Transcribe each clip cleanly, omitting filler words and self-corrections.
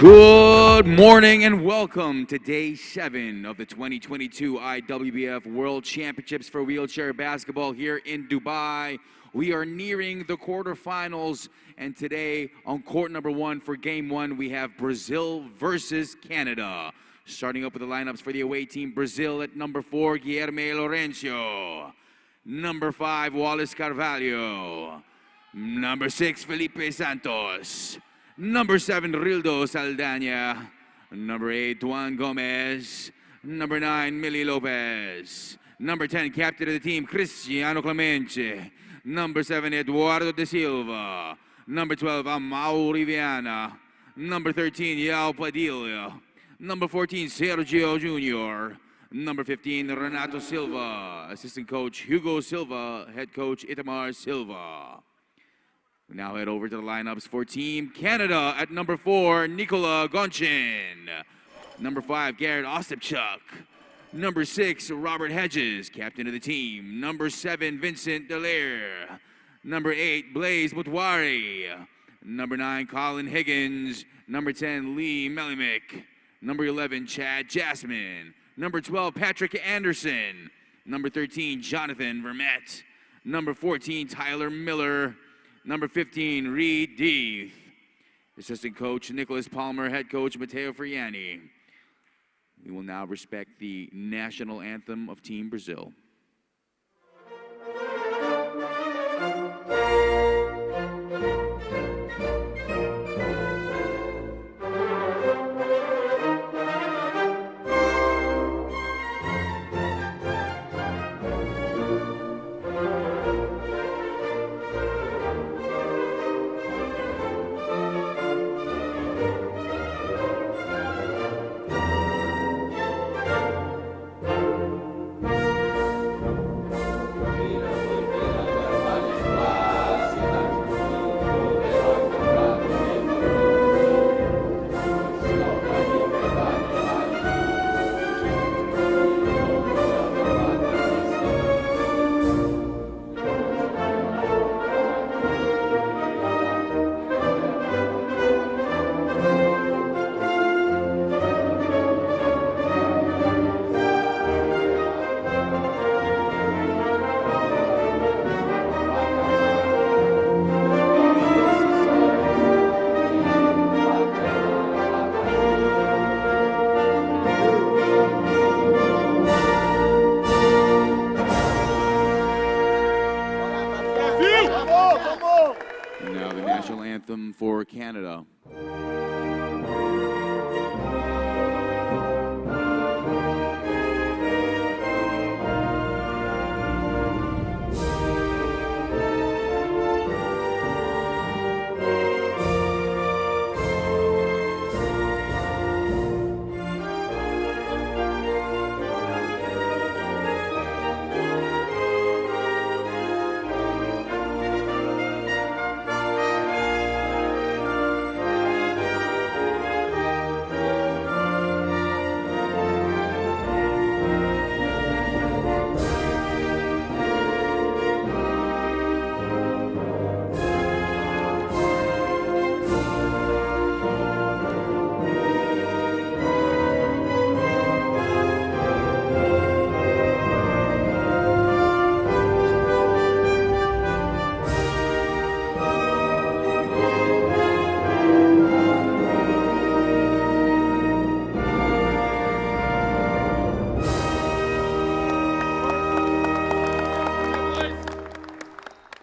Good morning and welcome to Day 7 of the 2022 IWBF World Championships for wheelchair basketball here in Dubai. We are nearing the quarterfinals, and today on court number 1 for Game 1, we have Brazil versus Canada. Starting up with the lineups for the away team, Brazil at number 4, Guilherme Lourenço. Number 5, Wallace Carvalho. Number 6, Felipe Santos. Number 7, Rildo Saldaña. Number 8, Juan Gomez. Number 9, Millie Lopez. Number 10, captain of the team, Cristiano Clemente. Number 7, Eduardo de Silva. Number 12, Amaury Viana. Number 13, Yao Padilla. Number 14, Sergio Jr. Number 15, Renato Silva. Assistant coach, Hugo Silva. Head coach, Itamar Silva. We now head over to the lineups for Team Canada. At number 4, Nikola Gonchin. Number 5, Garrett Ostapchuk. Number 6, Robert Hedges, captain of the team. Number 7, Vincent Dallaire. Number 8, Blaise Mutwari. Number 9, Colin Higgins. Number 10, Lee Melimick. Number 11, Chad Jasmine. Number 12, Patrick Anderson. Number 13, Jonathan Vermette. Number 14, Tyler Miller. Number 15, Reed Deeth. Assistant coach, Nicholas Palmer. Head coach, Matteo Friani. We will now respect the national anthem of Team Brazil. Now the national anthem for Canada.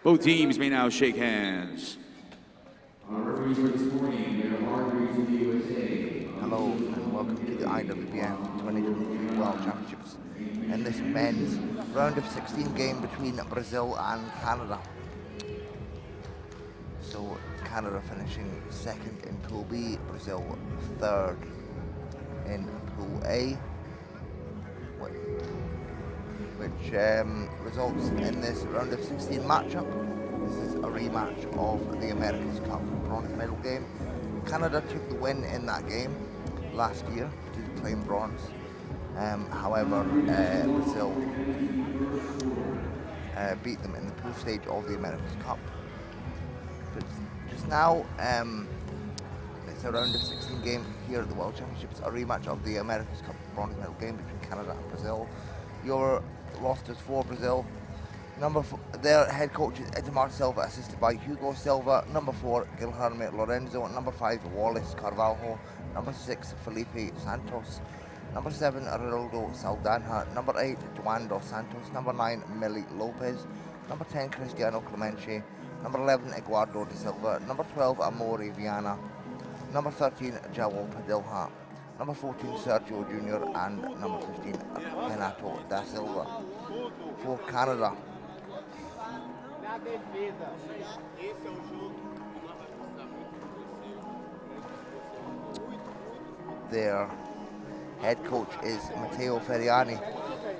Both teams may now shake hands. Our referees for this morning, we are Marguerite of the USA. Hello and welcome to the IWBF 2023 World Championships in this men's round of 16 game between Brazil and Canada. So Canada finishing second in Pool B, Brazil third in Pool A, which results in this round of 16 matchup. This is a rematch of the America's Cup bronze medal game. Canada took the win in that game last year to claim bronze. However, Brazil beat them in the pool stage of the America's Cup. But just now, It's a round of 16 game here at the World Championships, a rematch of the America's Cup bronze medal game between Canada and Brazil. Your rosters for Brazil. Their head coach is Edmar Silva, assisted by Hugo Silva. Number 4, Guilherme Lorenzo. Number 5, Wallace Carvalho. Number 6, Felipe Santos. Number 7, Ronaldo Saldanha. Number 8, Juan dos Santos. Number 9, Meli Lopez. Number 10, Cristiano Clemente. Number 11, Eduardo de Silva. Number 12, Amori Viana. Number 13, João Padilha. Number 14, Sergio Jr. And number 15, Renato da Silva. For Canada. Their head coach is Matteo Ferriani,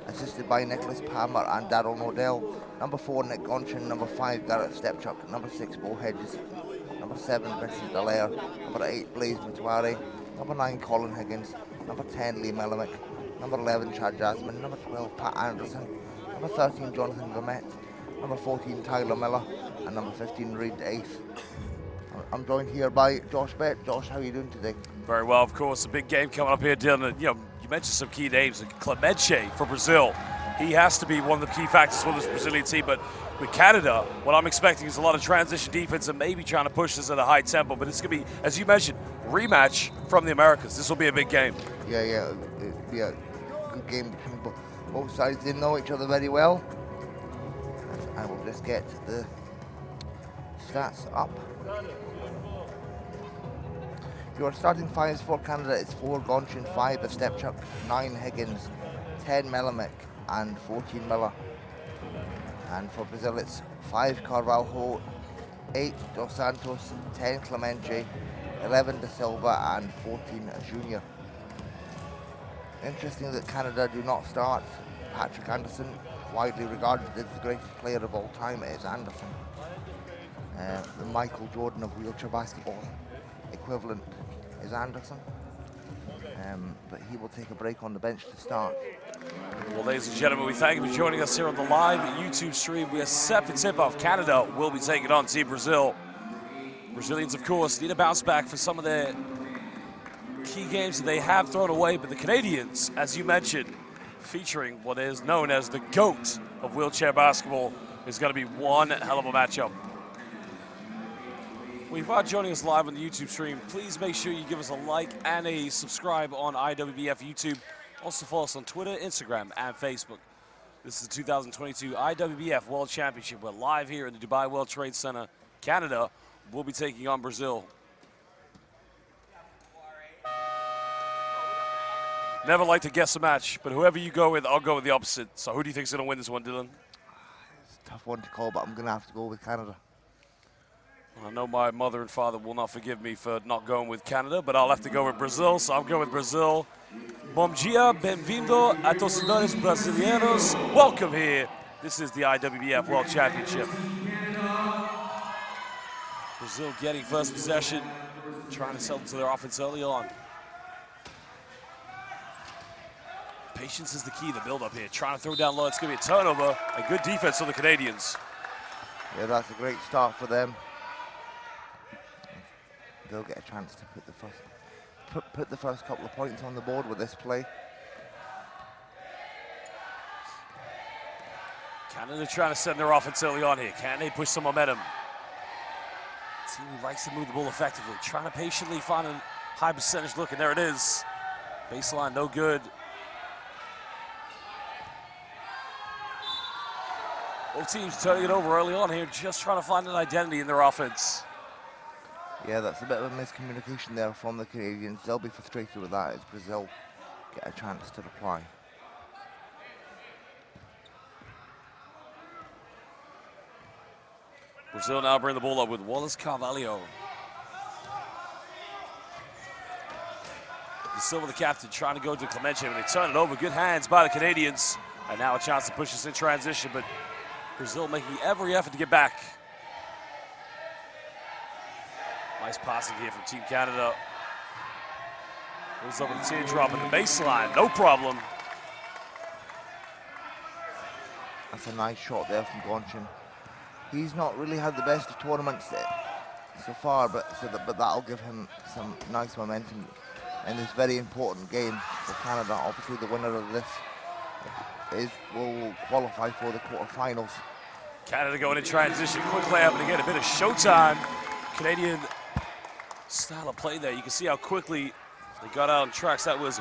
assisted by Nicholas Palmer and Daryl Nordell. Number 4, Nick Gonchin. Number 5, Garrett Stepchuk. Number 6, Bo Hedges. Number 7, Vincent Dallaire. Number 8, Blaise Matuari. Number 9, Colin Higgins. Number 10, Lee Melamick. Number 11, Chad Jasmine. Number 12, Pat Anderson. Number 13, Jonathan Vermette. Number 14, Tyler Miller. And number 15, Reid Ace. I'm joined here by Josh Bett. Josh, how are you doing today? Very well, of course. A big game coming up here, Dylan. You mentioned some key names. Clemente for Brazil. He has to be one of the key factors for this Brazilian team. But with Canada, what I'm expecting is a lot of transition defense and maybe trying to push this at a high tempo. But it's going to be, as you mentioned, rematch from the Americas. This will be a big game. Yeah. Good game between both sides. They know each other very well. I will just get the stats up. Your starting fives for Canada is 4 Gonchin, 5 Stepchuk, 9 Higgins, 10 Melamick, and 14 Miller. And for Brazil, it's 5 Carvalho, 8 Dos Santos, 10 Clemente, 11 Da Silva, and 14 Junior. Interesting that Canada do not start Patrick Anderson, widely regarded as the greatest player of all time. It is Anderson. The Michael Jordan of wheelchair basketball equivalent is Anderson. But he will take a break on the bench to start. Well, ladies and gentlemen, we thank you for joining us here on the live YouTube stream. We are set for tip-off. Canada will be taking on Team Brazil. Brazilians, of course, need a bounce back for some of their key games that they have thrown away. But the Canadians, as you mentioned, featuring what is known as the GOAT of wheelchair basketball, is going to be one hell of a matchup. Well, if you are joining us live on the YouTube stream, please make sure you give us a like and a subscribe on IWBF YouTube. Also follow us on Twitter, Instagram, and Facebook. This is the 2022 IWBF World Championship. We're live here in the Dubai World Trade Center. Canada will be taking on Brazil. Never like to guess a match, but whoever you go with, I'll go with the opposite. So who do you think is going to win this one, Dylan? It's a tough one to call, but I'm going to have to go with Canada. I know my mother and father will not forgive me for not going with Canada, but I'll have to go with Brazil, so I'll go with Brazil. Bom dia, bem-vindo a torcedores brasileiros. Welcome here. This is the IWBF World Championship. Brazil getting first possession, trying to sell to their offense early on. Patience is the key, the build-up here. Trying to throw down low, it's going to be a turnover. A good defense on the Canadians. Yeah, that's a great start for them. They'll get a chance to put the first couple of points on the board with this play. Canada trying to send their offense early on here. Can they push some momentum? Team who likes to move the ball effectively. Trying to patiently find a high percentage look, and there it is. Baseline, no good. Both teams turning it over early on here, just trying to find an identity in their offense. Yeah, that's a bit of a miscommunication there from the Canadians. They'll be frustrated with that as Brazil get a chance to reply. Brazil now bring the ball up with Wallace Carvalho. De Silva, the captain, trying to go to Clemente, and they turn it over. Good hands by the Canadians. And now a chance to push this in transition, but Brazil making every effort to get back. Nice passing here from Team Canada. Goes over the teardrop at the baseline, no problem. That's a nice shot there from Gonchin. He's not really had the best of tournaments so far, but that'll give him some nice momentum in this very important game for Canada. Obviously, the winner of this will qualify for the quarterfinals. Canada going in transition, quick layup, and again a bit of showtime. Canadian style of play there. You can see how quickly they got out on tracks. That was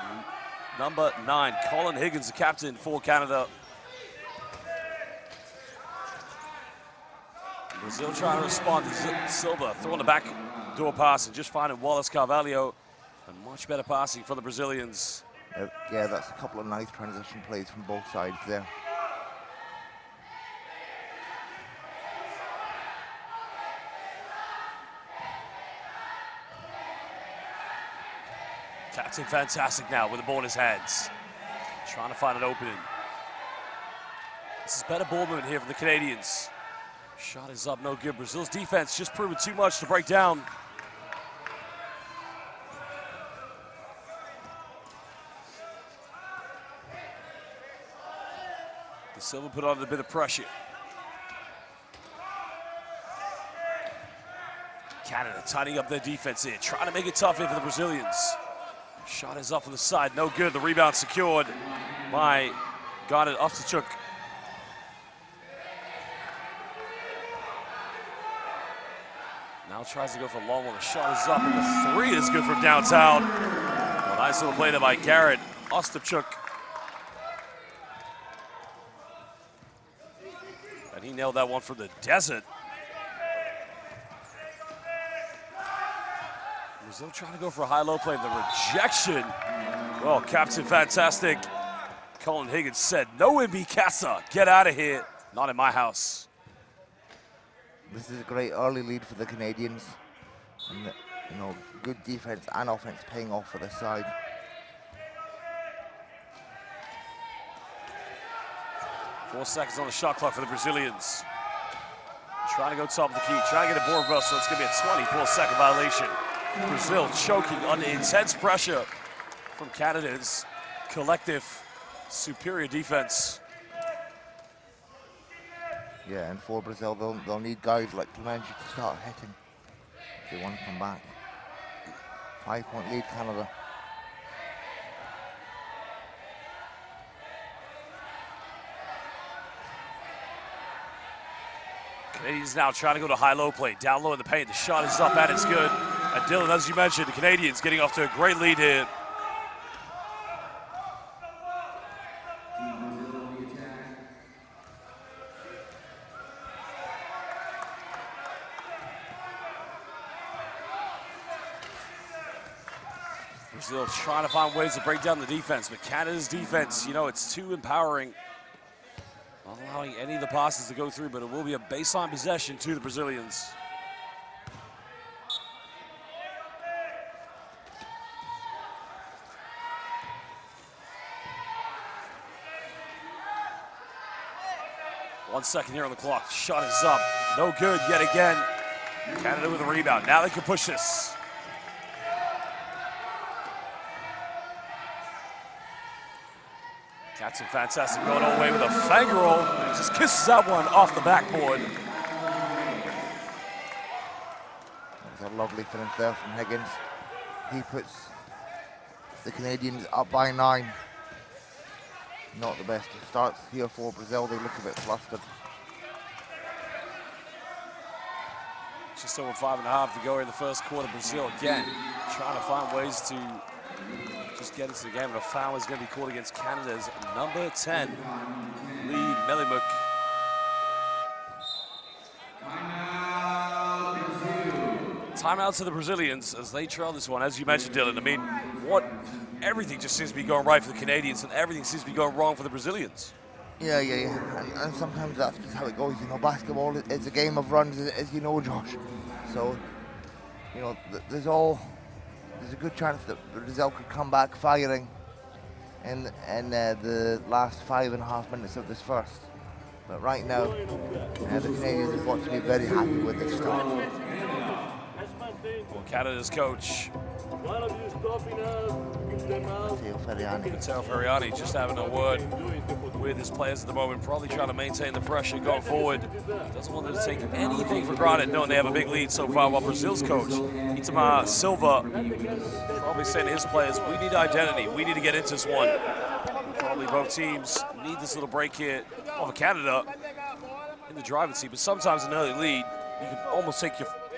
number 9, Colin Higgins, the captain for Canada. Brazil trying to respond to Silva, throwing the back door pass and just finding Wallace Carvalho. And much better passing for the Brazilians. Yeah, that's a couple of nice transition plays from both sides there. Captain fantastic now with the ball in his hands. Trying to find an opening. This is better ball movement here for the Canadians. Shot is up, no good. Brazil's defense just proving too much to break down. De Silva put on a bit of pressure. Canada tightening up their defense here, trying to make it tough here for the Brazilians. Shot is up on the side, no good. The rebound secured by Garnet Ostachuk. Now tries to go for a long one. The shot is up, and the 3 is good from downtown. Well, nice little play there by Garrett Ostachuk. And he nailed that one from the desert. Brazil trying to go for a high-low play. The rejection. Well, Captain Fantastic Colin Higgins said, no MB Casa, get out of here. Not in my house. This is a great early lead for the Canadians. And, good defense and offense paying off for this side. Four seconds on the shot clock for the Brazilians. Trying to go top of the key, trying to get a board bust, so it's going to be a 24-second violation. Brazil choking under intense pressure from Canada's collective superior defense. Yeah, and for Brazil, they'll need guys like Clemente to start hitting if they want to come back. 5-point lead, Canada. Canadians now trying to go to high-low play, down low in the paint. The shot is up and it's good. And Dylan, as you mentioned, the Canadians getting off to a great lead here. Brazil trying to find ways to break down the defense, but Canada's defense, it's too empowering. Not allowing any of the passes to go through, but it will be a baseline possession to the Brazilians. One second here on the clock. Shot is up. No good yet again. Canada with a rebound. Now they can push this. Captain Fantastic going all the way with a fang roll. Just kisses that one off the backboard. That's a lovely finish there from Higgins. He puts the Canadians up by 9. Not the best of starts here for Brazil. They look a bit flustered. Just over 5.5 to go in the first quarter. Brazil again trying to find ways to just get into the game. And a foul is going to be called against Canada's number 10, Lee Melimuk. Timeout to the Brazilians as they trail this one. As you mentioned, Dylan, I mean, everything just seems to be going right for the Canadians and everything seems to be going wrong for the Brazilians. Yeah. And sometimes that's just how it goes. Basketball is a game of runs, as you know, Josh. So, there's a good chance that Brazil could come back firing in the last 5.5 minutes of this first. But right now, the Canadians have got to be very happy with this start. Well, Canada's coach, One of you stopping us, give them out. Matteo Ferriani. Matteo Ferriani, just having a word with his players at the moment, probably trying to maintain the pressure going forward. Doesn't want them to take anything for granted, knowing they have a big lead so far, while Brazil's coach, Itamar Silva, probably saying to his players, we need identity, we need to get into this one. Probably both teams need this little break here over Canada in the driving seat, but sometimes an early lead, you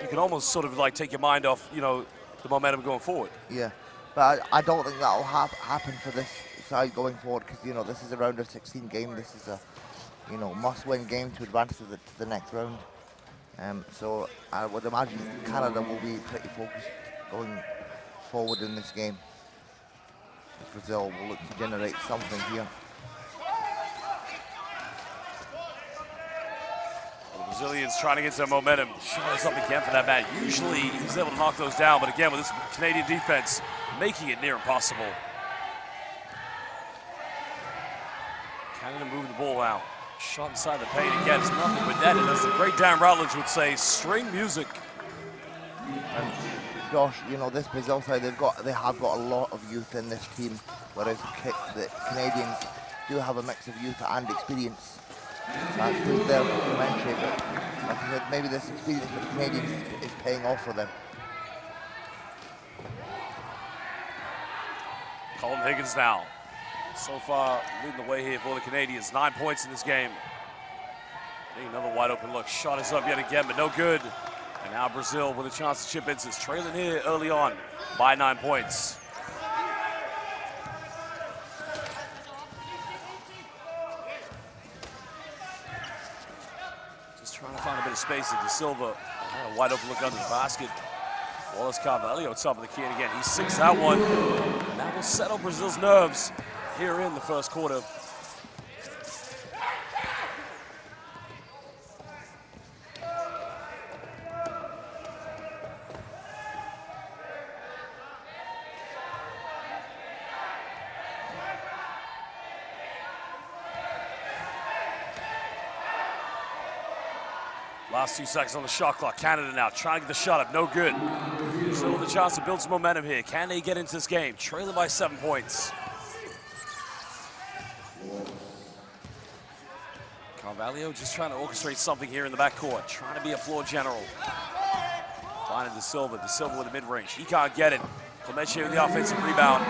can almost sort of like take your mind off, you know, the momentum going forward. Yeah, but I don't think that will happen for this side going forward, because, you know, this is a round of 16 game. This is a, you know, must-win game to advance to the next round. So I would imagine Canada will be pretty focused going forward in this game. Brazil will look to generate something here. The Brazilians trying to get some momentum. Shot us up again for that man. Usually he's able to knock those down, but again with this Canadian defense, making it near impossible. Canada moving the ball out. Shot inside the paint again. It's nothing but net, and as the great Dan Rutledge would say, string music. And Josh, you know, this Brazil side, they have got a lot of youth in this team, whereas the Canadians do have a mix of youth and experience. That's there complementary, but like I said, maybe this experience for the Canadians is paying off for them. Colin Higgins now. So far, leading the way here for the Canadians. 9 points in this game. Another wide open look. Shot is up yet again, but no good. And now Brazil with a chance to chip into this. Trailing here early on by 9 points. Just trying to find a bit of space at De Silva. A wide open look under the basket. Wallace Carvalho top of the key, and again, he sinks that one. And that will settle Brazil's nerves here in the first quarter. Last 2 seconds on the shot clock. Canada now trying to get the shot up. No good. Still with a chance to build some momentum here. Can they get into this game? Trailing by 7 points. Carvalho just trying to orchestrate something here in the backcourt. Trying to be a floor general. Finding De Silva. De Silva with a mid-range. He can't get it. Clemente with the offensive rebound.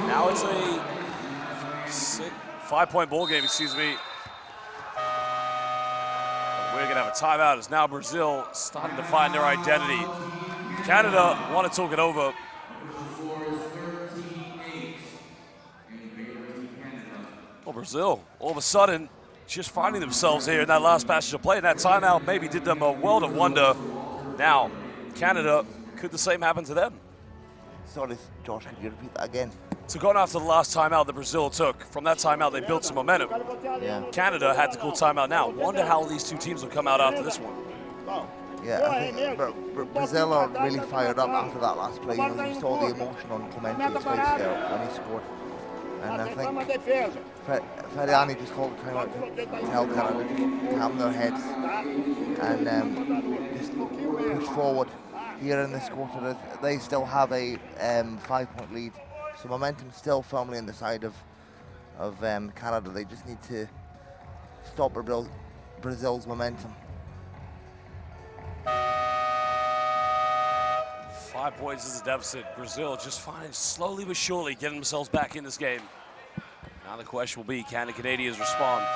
Now it's a 5-point ball game, excuse me. We're going to have a timeout as now Brazil starting to find their identity. Canada want to talk it over. Well, Brazil, all of a sudden, just finding themselves here in that last passage of play. And that timeout maybe did them a world of wonder. Now, Canada, could the same happen to them? Sorry, Josh, could you repeat that again? So going after the last timeout that Brazil took, from that timeout they built some momentum. Yeah. Canada had to call timeout now. Wonder how these two teams will come out after this one. Yeah, I think Brazil are really fired up after that last play. You know, you saw the emotion on Clemente's face there when he scored. And I think Ferriani just called the timeout to tell Canada to calm their heads and just push forward here in this quarter. They still have a 5-point lead. So momentum still firmly in the side of Canada. They just need to stop Brazil's momentum. 5 points is the deficit. Brazil just finding slowly but surely getting themselves back in this game. Now the question will be, can the Canadians respond?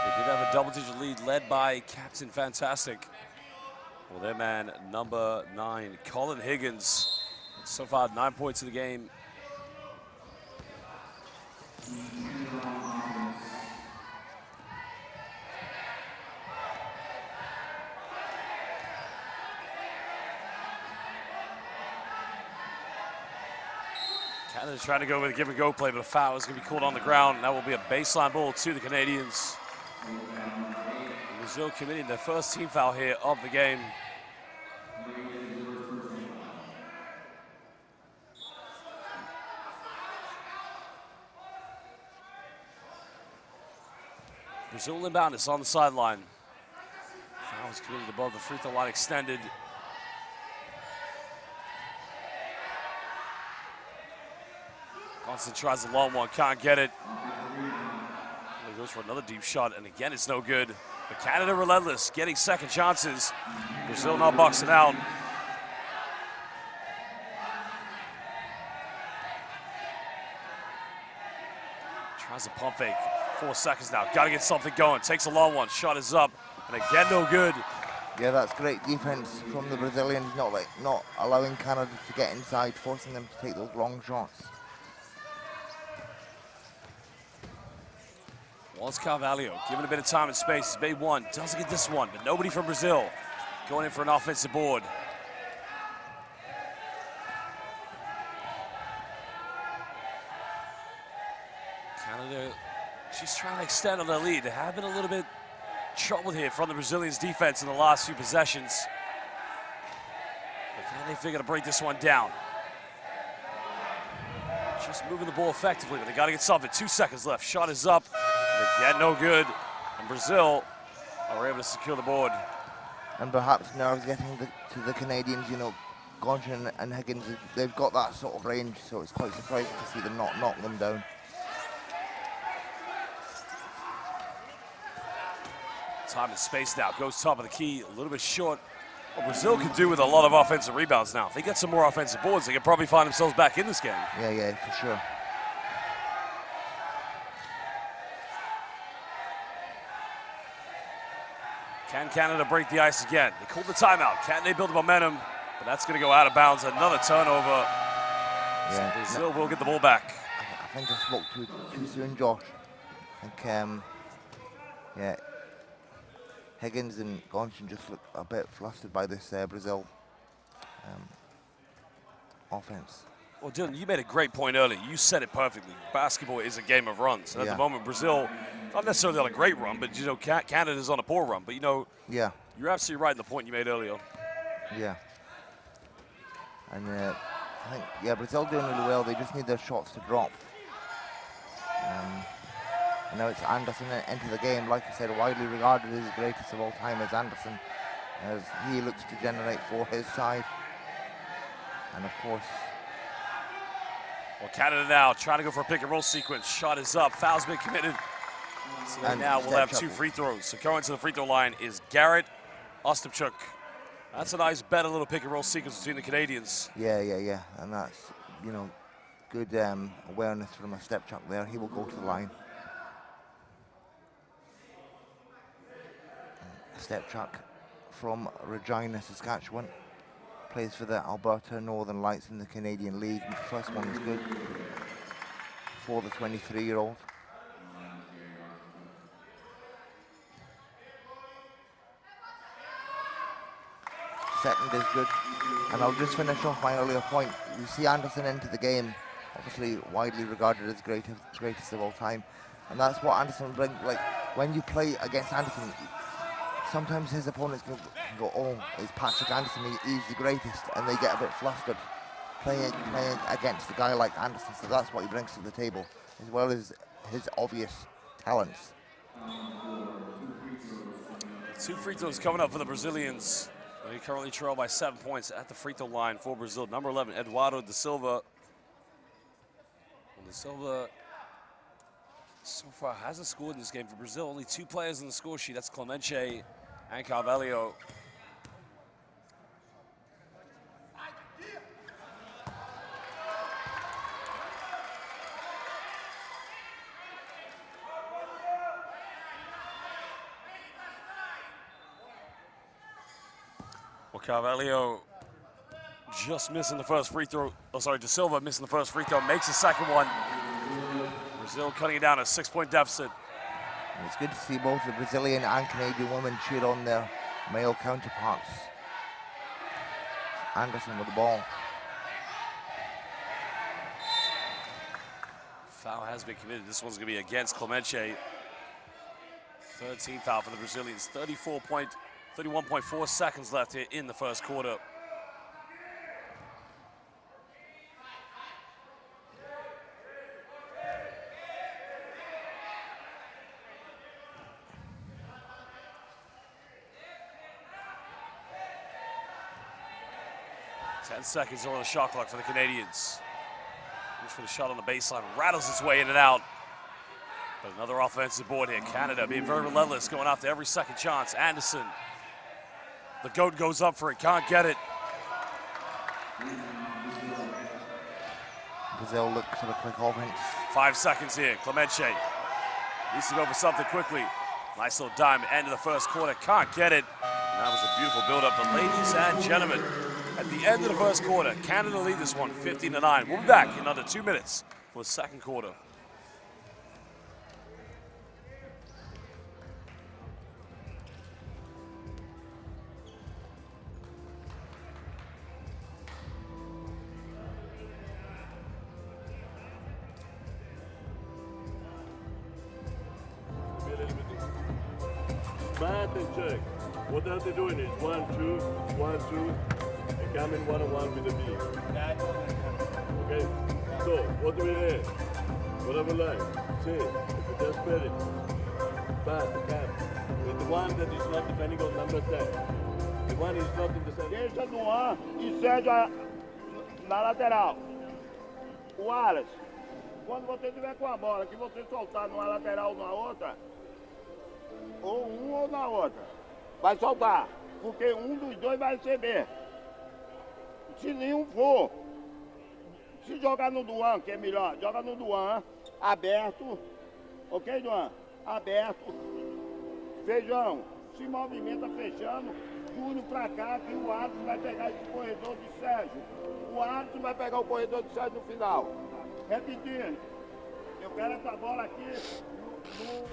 They did have a double-digit lead led by Captain Fantastic. Well, their man, number 9, Colin Higgins. So far, 9 points in the game. Canada's trying to go with a give-and-go play, but a foul is going to be called on the ground. That will be a baseline ball to the Canadians. Brazil committing their first team foul here of the game. Brazil inbound is on the sideline. Foul is committed above the free throw line extended. Constant tries the long one, can't get it. He goes for another deep shot, and again, it's no good. But Canada relentless, getting second chances. Brazil not boxing out. Tries a pump fake. 4 seconds now. Got to get something going. Takes a long one. Shot is up, and again, no good. Yeah, that's great defense from the Brazilians. Not allowing Canada to get inside, forcing them to take those long shots. Wallace Carvalho, given a bit of time and space, he's made one, doesn't get this one, but nobody from Brazil going in for an offensive board. Canada, she's trying to extend on their lead. They have been a little bit troubled here from the Brazilians' defense in the last few possessions. But can they figure to break this one down? Just moving the ball effectively, but they got to get something. 2 seconds left. Shot is up. And again, no good. And Brazil are able to secure the board. And perhaps nerves getting to the Canadians, you know, Gonchin and Higgins, they've got that sort of range, so it's quite surprising to see them not knock them down. Time and space now. Goes top of the key, a little bit short. What Brazil could do with a lot of offensive rebounds now. If they get some more offensive boards, they could probably find themselves back in this game. Yeah, for sure. Can Canada break the ice again? They called the timeout. Can they build momentum? But that's going to go out of bounds. Another turnover. Yeah. So Brazil will get the ball back. I think I spoke too soon, Josh. I think, yeah, Higgins and Gonchin just look a bit flustered by this Brazil offense. Well, Dylan, you made a great point earlier. You said it perfectly. Basketball is a game of runs. And at the moment, Brazil, not necessarily on a great run, but, you know, Canada's on a poor run. But, you know, yeah, you're absolutely right in the point you made earlier. Yeah. And I think, yeah, Brazil doing really well. They just need their shots to drop. And now it's Anderson into the game. Like I said, widely regarded as the greatest of all time as Anderson, as he looks to generate for his side. And of course, well, Canada now trying to go for a pick and roll sequence. Shot is up. Foul's been committed. So and now we'll have 2 free throws. So going to the free throw line is Garrett Ostapchuk. That's a nice, better little pick and roll sequence between the Canadians. Yeah. And that's, you know, good awareness from a Stepchuk there. He will go to the line. Stepchuk from Regina, Saskatchewan. Plays for the Alberta Northern Lights in the Canadian League. The first one is good for the 23-year-old. Second is good. And I'll just finish off my earlier point. You see Anderson into the game, obviously widely regarded as greatest of all time. And that's what Anderson brings. Like, when you play against Anderson, sometimes his opponents can go, oh, it's Patrick Anderson, he's the greatest, and they get a bit flustered playing against a guy like Anderson. So that's what he brings to the table, as well as his obvious talents. 2 free throws coming up for the Brazilians. They currently trail by 7 points at the free throw line for Brazil. Number 11, Eduardo da Silva. Well, da Silva so far hasn't scored in this game for Brazil. Only 2 players on the score sheet. That's Clemente and Carvalho. Well, Carvalho just missing the first free throw. Oh, sorry, Da Silva missing the first free throw. Makes the second one. Brazil cutting it down a 6-point deficit. And it's good to see both the Brazilian and Canadian women cheer on their male counterparts. Anderson with the ball. Foul has been committed. This one's going to be against Clemente. 13th foul for the Brazilians. 31.4 seconds left here in the first quarter. Ten seconds on the shot clock for the Canadians. Goes for the shot on the baseline, rattles its way in and out. But another offensive board here. Canada being very relentless, going after every second chance. Anderson, the GOAT goes up for it, can't get it. Brazil looks for the quick offense. 5 seconds here. Clemente needs to go for something quickly. Nice little dime, end of the first quarter. Can't get it. And that was a beautiful build-up. But ladies and gentlemen, at the end of the first quarter, Canada lead this one 15-9. We'll be back in under 2 minutes for the second quarter. Bat and check. What are they doing is 1, 2, 1, 2, and come in 1-on-1 with the B. Okay? So, what do we have? Whatever line. Say, if you just spell it. Bat, cap. With the one that is not depending on number 10. The one is not in the center. Deixa no ar e cede na lateral. O Wallace, quando você tiver com a bola, que você soltar numa lateral ou na outra, ou um ou na outra, vai soltar, porque um dos dois vai receber. Se nenhum for, se jogar no Duan, que é melhor, joga no Duan, aberto, ok, Duan? Aberto. Feijão, se movimenta fechando, Júnior pra cá, que o árbitro vai pegar esse corredor de Sérgio. O árbitro vai pegar o corredor de Sérgio no final. Repetindo, eu quero essa bola aqui no...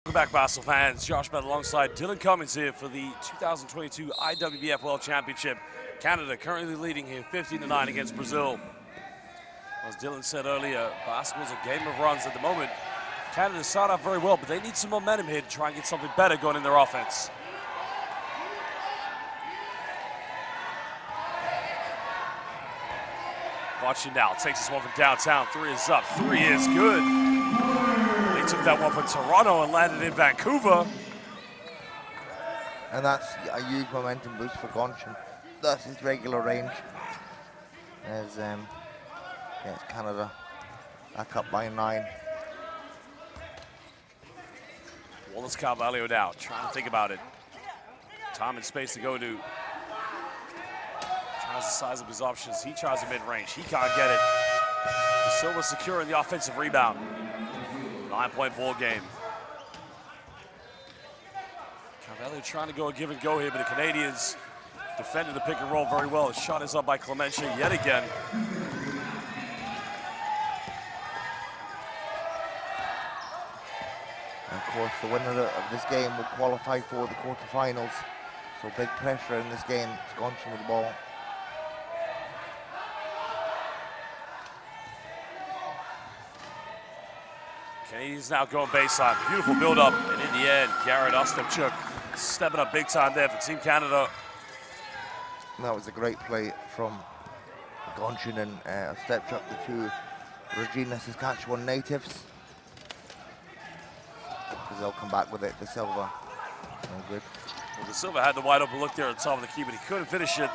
Welcome back, Basel fans. Josh Bell alongside Dylan Cummins here for the 2022 IWBF World Championship. Canada currently leading here 15-9 against Brazil. As Dylan said earlier, basketball's a game of runs at the moment. Canada start off very well, but they need some momentum here to try and get something better going in their offense. Watching now, takes this one from downtown. 3 is up, 3 is good. They took that one from Toronto and landed in Vancouver. And that's a huge momentum boost for Gonchen. That's his regular range. As gets Canada back up by 9. Wallace Carvalho now, trying to think about it. Time and space to go to. Tries to size up his options. He tries a mid-range. He can't get it. Silva securing the offensive rebound. 9-point ball game. Carvalho trying to go a give and go here, but the Canadians defended the pick and roll very well. His shot is up by Clemente yet again. And of course, the winner of this game will qualify for the quarterfinals. So big pressure in this game. It's Gonchen with the ball. Canadians now going baseline. Beautiful build-up, and in the end, Garrett Ostapchuk stepping up big time there for Team Canada. And that was a great play from Gonchen and Ostapchuk, the two Regina, Saskatchewan natives. They'll come back with it. De Silva, no good. Well, De Silva had the wide open look there at the top of the key, but he couldn't finish it.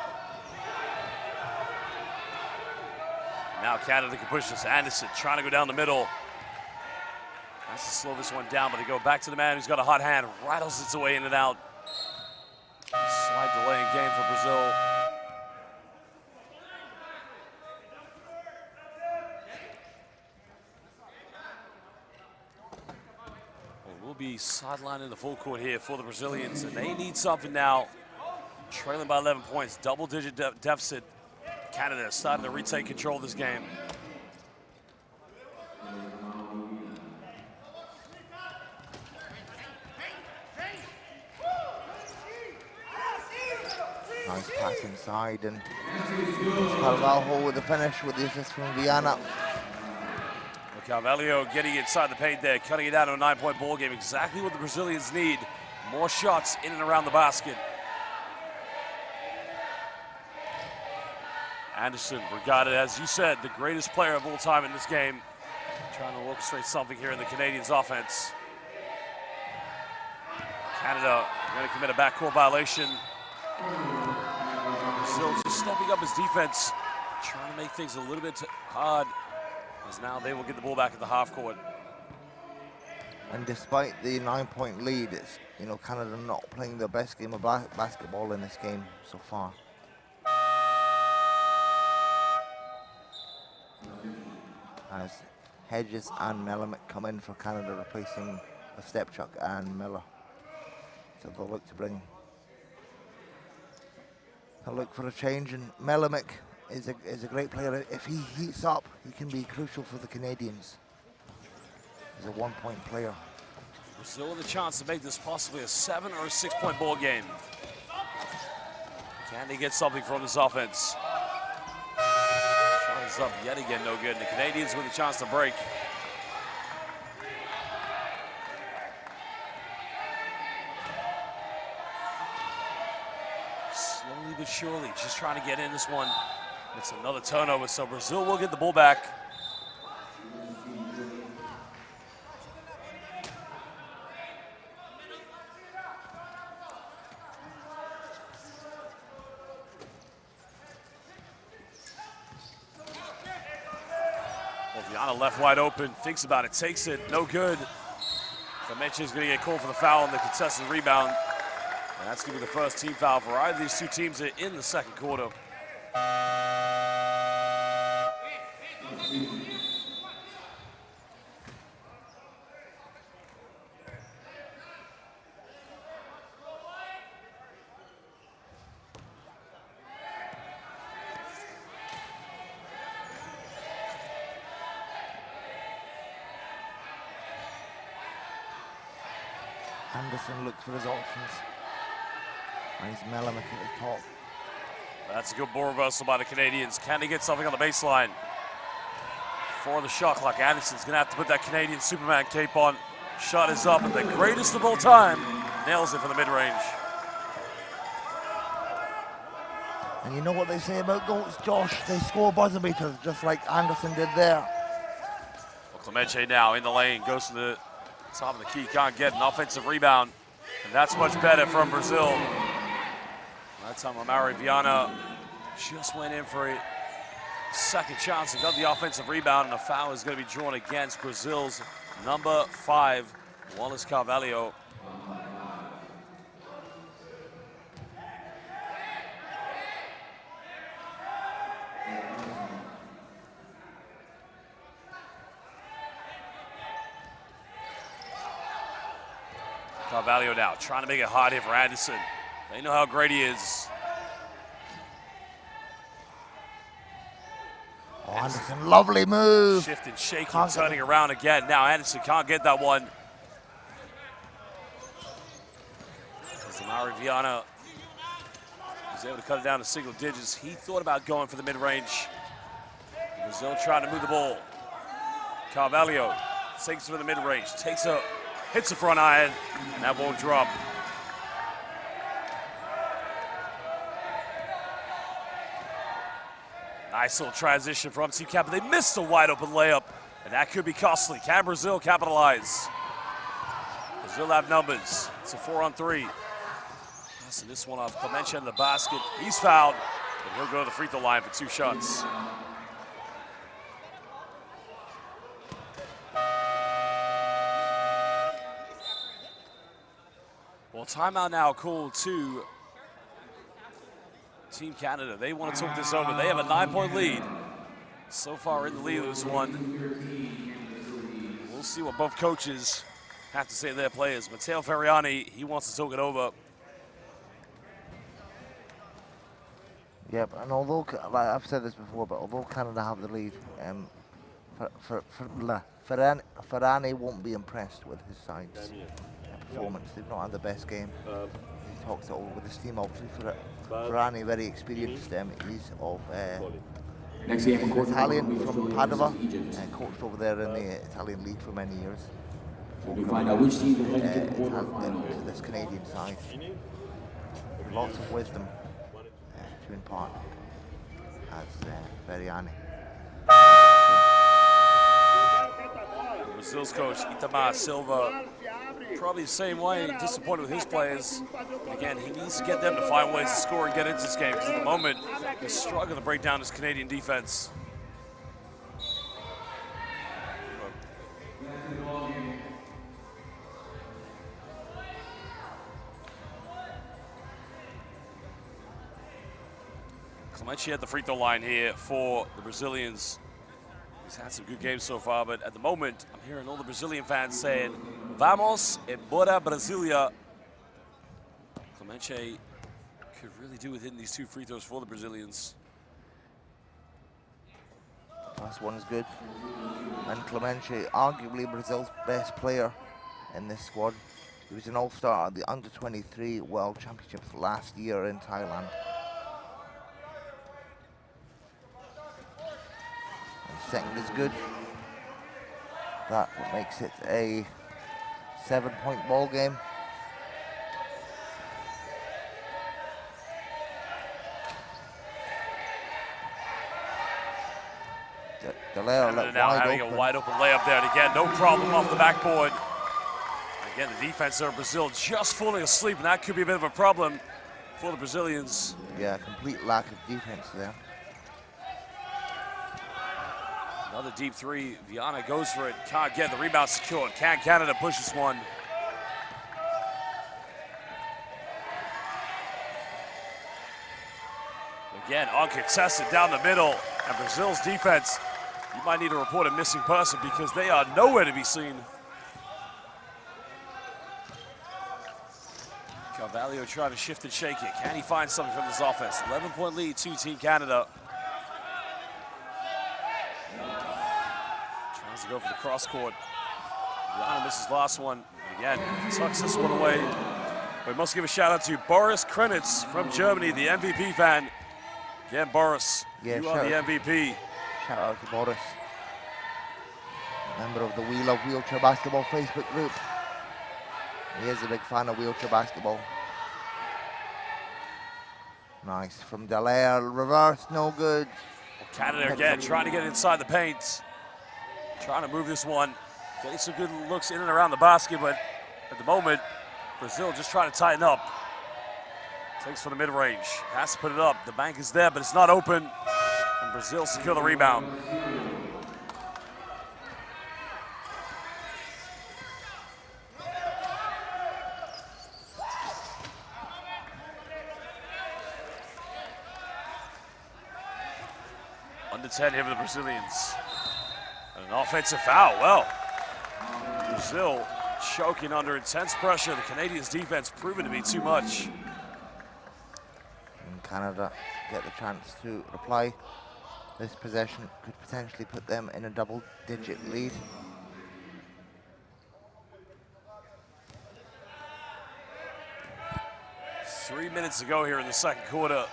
Now Canada can push this. Anderson trying to go down the middle. Has to slow this one down, but they go back to the man who's got a hot hand, rattles its way in and out. Slight delay in game for Brazil. Well, we'll be sidelined in the full court here for the Brazilians, and they need something now. Trailing by 11 points, double-digit deficit. Canada starting to retake control of this game. Nice pass inside, and Carvalho with the finish with the assist from Viana. Carvalho getting inside the paint there, cutting it down to a 9-point ball game. Exactly what the Brazilians need. More shots in and around the basket. Anderson, regarded, as you said, the greatest player of all time in this game. Trying to orchestrate something here in the Canadians' offense. Canada going to commit a backcourt violation. Brazil just stepping up his defense, trying to make things a little bit hard, as now they will get the ball back at the half court. And despite the 9-point lead, it's, you know, Canada not playing their best game of basketball in this game so far. As Hedges and Melamick come in for Canada, replacing Stepchuk and Miller. So they'll look to bring, they'll look for a change, and Melamick is a great player. If he heats up, he can be crucial for the Canadians. He's a 1-point player. Brazil with a chance to make this possibly a 7 or a 6-point ball game. Can they get something from this offense? Shot is up yet again, no good. The Canadians with a chance to break. Slowly but surely, just trying to get in this one. It's another turnover, so Brazil will get the ball back. Viana left wide open, thinks about it, takes it, no good. Clemente is going to get called for the foul on the contested rebound. And that's going to be the first team foul for either of these two teams in the second quarter. Anderson looks for his options. And he's Melamick at the top. That's a good ball reversal by the Canadians. Can they get something on the baseline? For the shot clock, Anderson's going to have to put that Canadian Superman cape on. Shot is up, and the greatest of all time nails it for the mid-range. And you know what they say about goals, Josh? They score buzzer beaters, just like Anderson did there. Well, Clemente now in the lane, goes to the top of the key, can't get an offensive rebound. And that's much better from Brazil. That time, Amari Viana just went in for a second chance and got the offensive rebound, and a foul is going to be drawn against Brazil's number 5, Wallace Carvalho. Carvalho now trying to make it hard here for Anderson. They know how great he is. Oh, Anderson, lovely move. Shifting, shaking, turning around again. Now Anderson can't get that one. Amari Viana was able to cut it down to single digits. He thought about going for the mid-range. Brazil trying to move the ball. Carvalho takes it for the mid-range, hits the front iron, and that won't drop. Nice little transition from Team Cap, but they missed a wide open layup, and that could be costly. Can Brazil capitalize? Brazil have numbers. It's a 4-on-3. Passing this one off. Clemente in the basket. He's fouled, but he'll go to the free throw line for 2 shots. Well, timeout now called to Team Canada. They want to talk this over. They have a 9-point lead. So far in the lead of this one. We'll see what both coaches have to say to their players. Matteo Ferriani, he wants to talk it over. Yep, and although, like I've said this before, but although Canada have the lead, Ferrani won't be impressed with his side's performance. They've not had the best game. He talks it over with his team, obviously, for it. Ferrani, very experienced. He's of Next game, Italian from Padova, coached over there in the Italian league for many years. We find out which team will make it To this Canadian side. Lots of wisdom to impart as Veriani. Brazil's coach, Itamar Silva, probably the same way, disappointed with his players. Again, he needs to get them to find ways to score and get into this game, because at the moment, they're struggling to break down this Canadian defense. Clemente at the free throw line here for the Brazilians. He's had some good games so far, but at the moment, I'm hearing all the Brazilian fans saying, "Vamos embora Brasilia." Clemente could really do with hitting these 2 free throws for the Brazilians. First one is good. And Clemente, arguably Brazil's best player in this squad. He was an all-star at the Under-23 World Championships last year in Thailand. Second is good. That makes it a 7-point ball game. Canada now having a wide open layup there, and again, no problem off the backboard. Again, the defense there of Brazil just falling asleep, and that could be a bit of a problem for the Brazilians. Yeah, complete lack of defense there. Another deep 3, Viana goes for it, can't get the rebound secured. Can Canada push this one? Again, uncontested down the middle, and Brazil's defense, you might need to report a missing person because they are nowhere to be seen. Carvalho trying to shift and shake it. Can he find something from this offense? 11-point lead to Team Canada. To go for the cross court. Viana misses last one. Again, tucks this one away. We must give a shout out to Boris Krenitz from Germany, the MVP fan. Again, Boris, you are the MVP. Shout out to Boris, member of the We Love Wheelchair Basketball Facebook group. He is a big fan of wheelchair basketball. Nice from Dallaire, reverse, no good. Canada again, trying to get inside the paint. Trying to move this one, getting some good looks in and around the basket, but at the moment, Brazil just trying to tighten up. Takes for the mid-range, has to put it up. The bank is there, but it's not open, and Brazil secure the rebound. Under 10 here for the Brazilians. An offensive foul. Well, Brazil choking under intense pressure. The Canadians' defense proven to be too much. And Canada get the chance to reply. This possession could potentially put them in a double-digit lead. Three minutes to go here in the second quarter.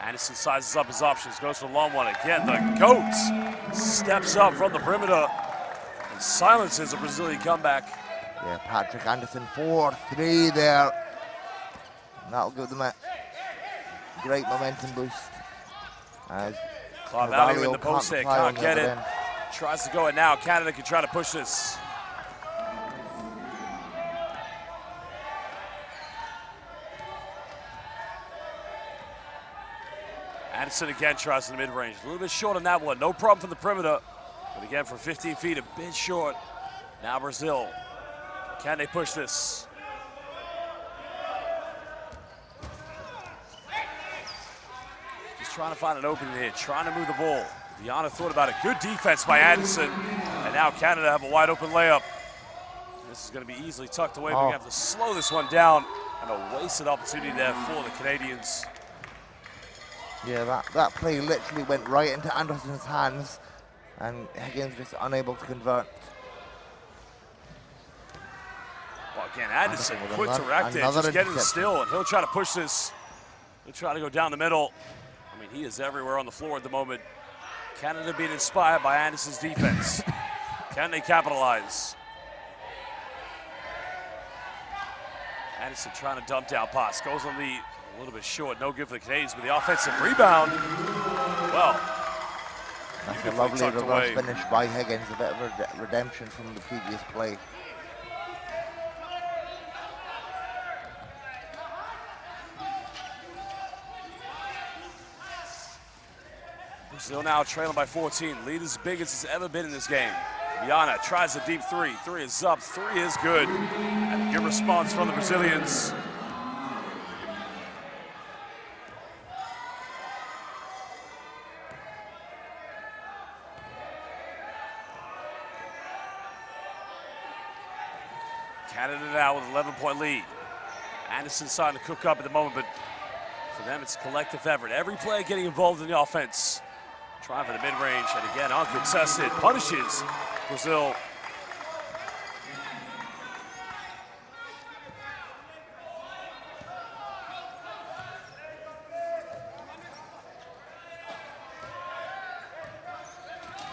Anderson sizes up his options, goes for the long one. Again, the GOAT steps up from the perimeter and silences a Brazilian comeback. Yeah, Patrick Anderson, 4-3 there. And that'll give them a great momentum boost. As Carvalho in the post there, can't get it. Tries to go it now. Canada can try to push this. Anderson again tries in the mid-range. A little bit short on that one. No problem from the perimeter. But again, from 15 feet, a bit short. Now Brazil. Can they push this? Just trying to find an opening here. Trying to move the ball. Viana thought about it. Good defense by Anderson. And now Canada have a wide open layup. This is going to be easily tucked away. But we have to slow this one down. And a wasted opportunity there for the Canadians. Yeah, that play literally went right into Anderson's hands, and Higgins just unable to convert. Well, Again, Anderson, quick to react it, another just getting interception. still, and he'll try to push this. He'll try to go down the middle. I mean, he is everywhere on the floor at the moment. Canada being inspired by Anderson's defense. Can they capitalize? Anderson trying to dump down pass. Goes on the a little bit short. No good for the Canadians, but the offensive rebound. Well, That's a beautifully lovely tucked reverse away. finish by Higgins, a bit of redemption from the previous play. Brazil now trailing by 14. Lead as big as it's ever been in this game. Viana tries a deep three. Three is up, three is good. And a good response from the Brazilians. Canada now with an 11-point lead. Anderson starting to cook up at the moment, but for them it's collective effort. Every player getting involved in the offense. Trying for the mid-range, and again, uncontested, punishes Brazil.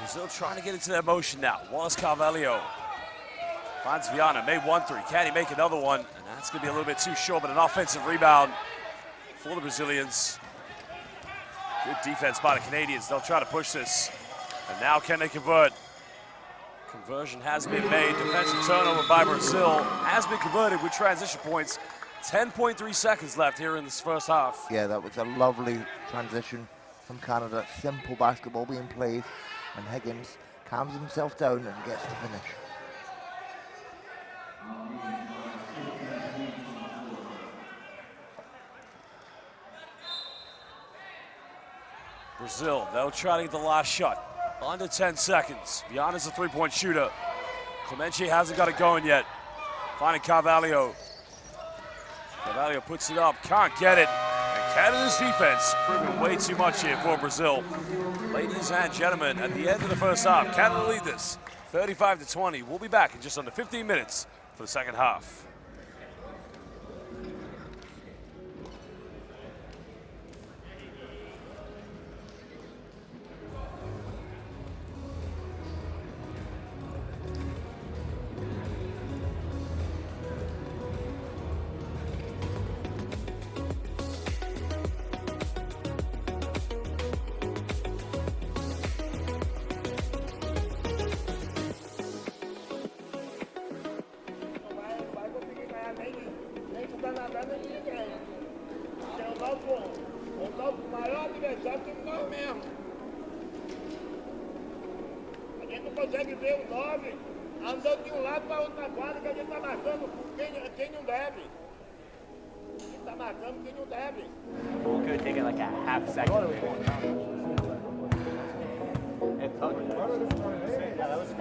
Brazil trying to get into their motion now. Wallace Carvalho finds Viana, made 1-3. Can he make another one? And that's gonna be a little bit too short, but an offensive rebound for the Brazilians. Good defense by the Canadians. They'll try to push this. And now can they convert? Conversion has been made. Defensive turnover by Brazil has been converted with transition points. 10.3 seconds left here in this first half. Yeah, that was a lovely transition from Canada. Simple basketball being played, and Higgins calms himself down and gets to finish. Brazil, they'll try to get the last shot. Under 10 seconds. Viana's a three-point shooter. Clemente hasn't got it going yet. Finding Carvalho. Carvalho puts it up, can't get it. And Canada's defense proving way too much here for Brazil. Ladies and gentlemen, at the end of the first half, Canada lead this 35-20. We'll be back in just under 15 minutes for the second half. Vai conseguir ganhar nem com o Canadá, nem com ninguém. Tem o nosso maior adversário que nós mesmos. A gente não consegue ver o 9 andando de um lado para outro na quadra, que a gente está marcando quem não deve. A gente está marcando quem não deve. We'll go take it like a half second. Yeah, that was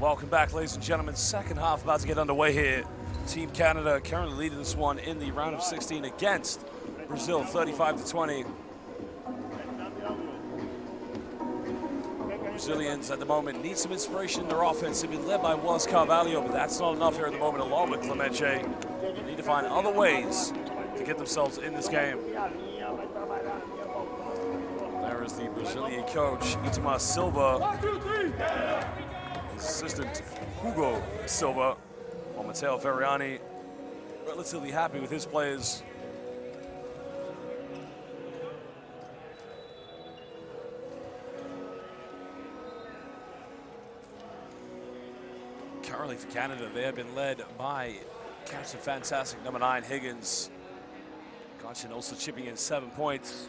Welcome back, ladies and gentlemen. Second half about to get underway here. Team Canada currently leading this one in the round of 16 against Brazil, 35-20. Brazilians at the moment need some inspiration in their offense. They've been led by Wallace Carvalho, but that's not enough here at the moment, along with Clemente. They need to find other ways to get themselves in this game. There is the Brazilian coach, Itamar Silva. His assistant, Hugo Silva. While Matteo Ferriani relatively happy with his players. Currently for Canada, they have been led by Captain Fantastic number 9, Higgins. Gotchin also chipping in 7 points.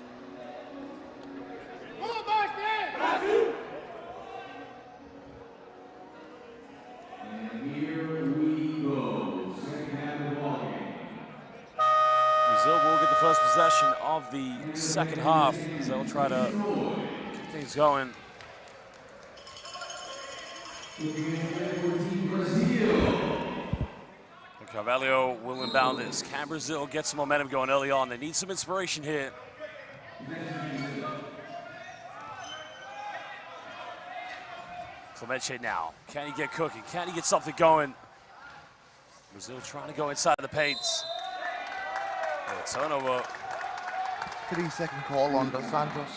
Brazil will get the first possession of the second half, as they'll try to get things going. Carvalho will inbound this. Can Brazil get some momentum going early on? They need some inspiration here. Clemente now. Can he get cooking? Can he get something going? Brazil trying to go inside the paint. Turnover. 3-second call on Dos Santos.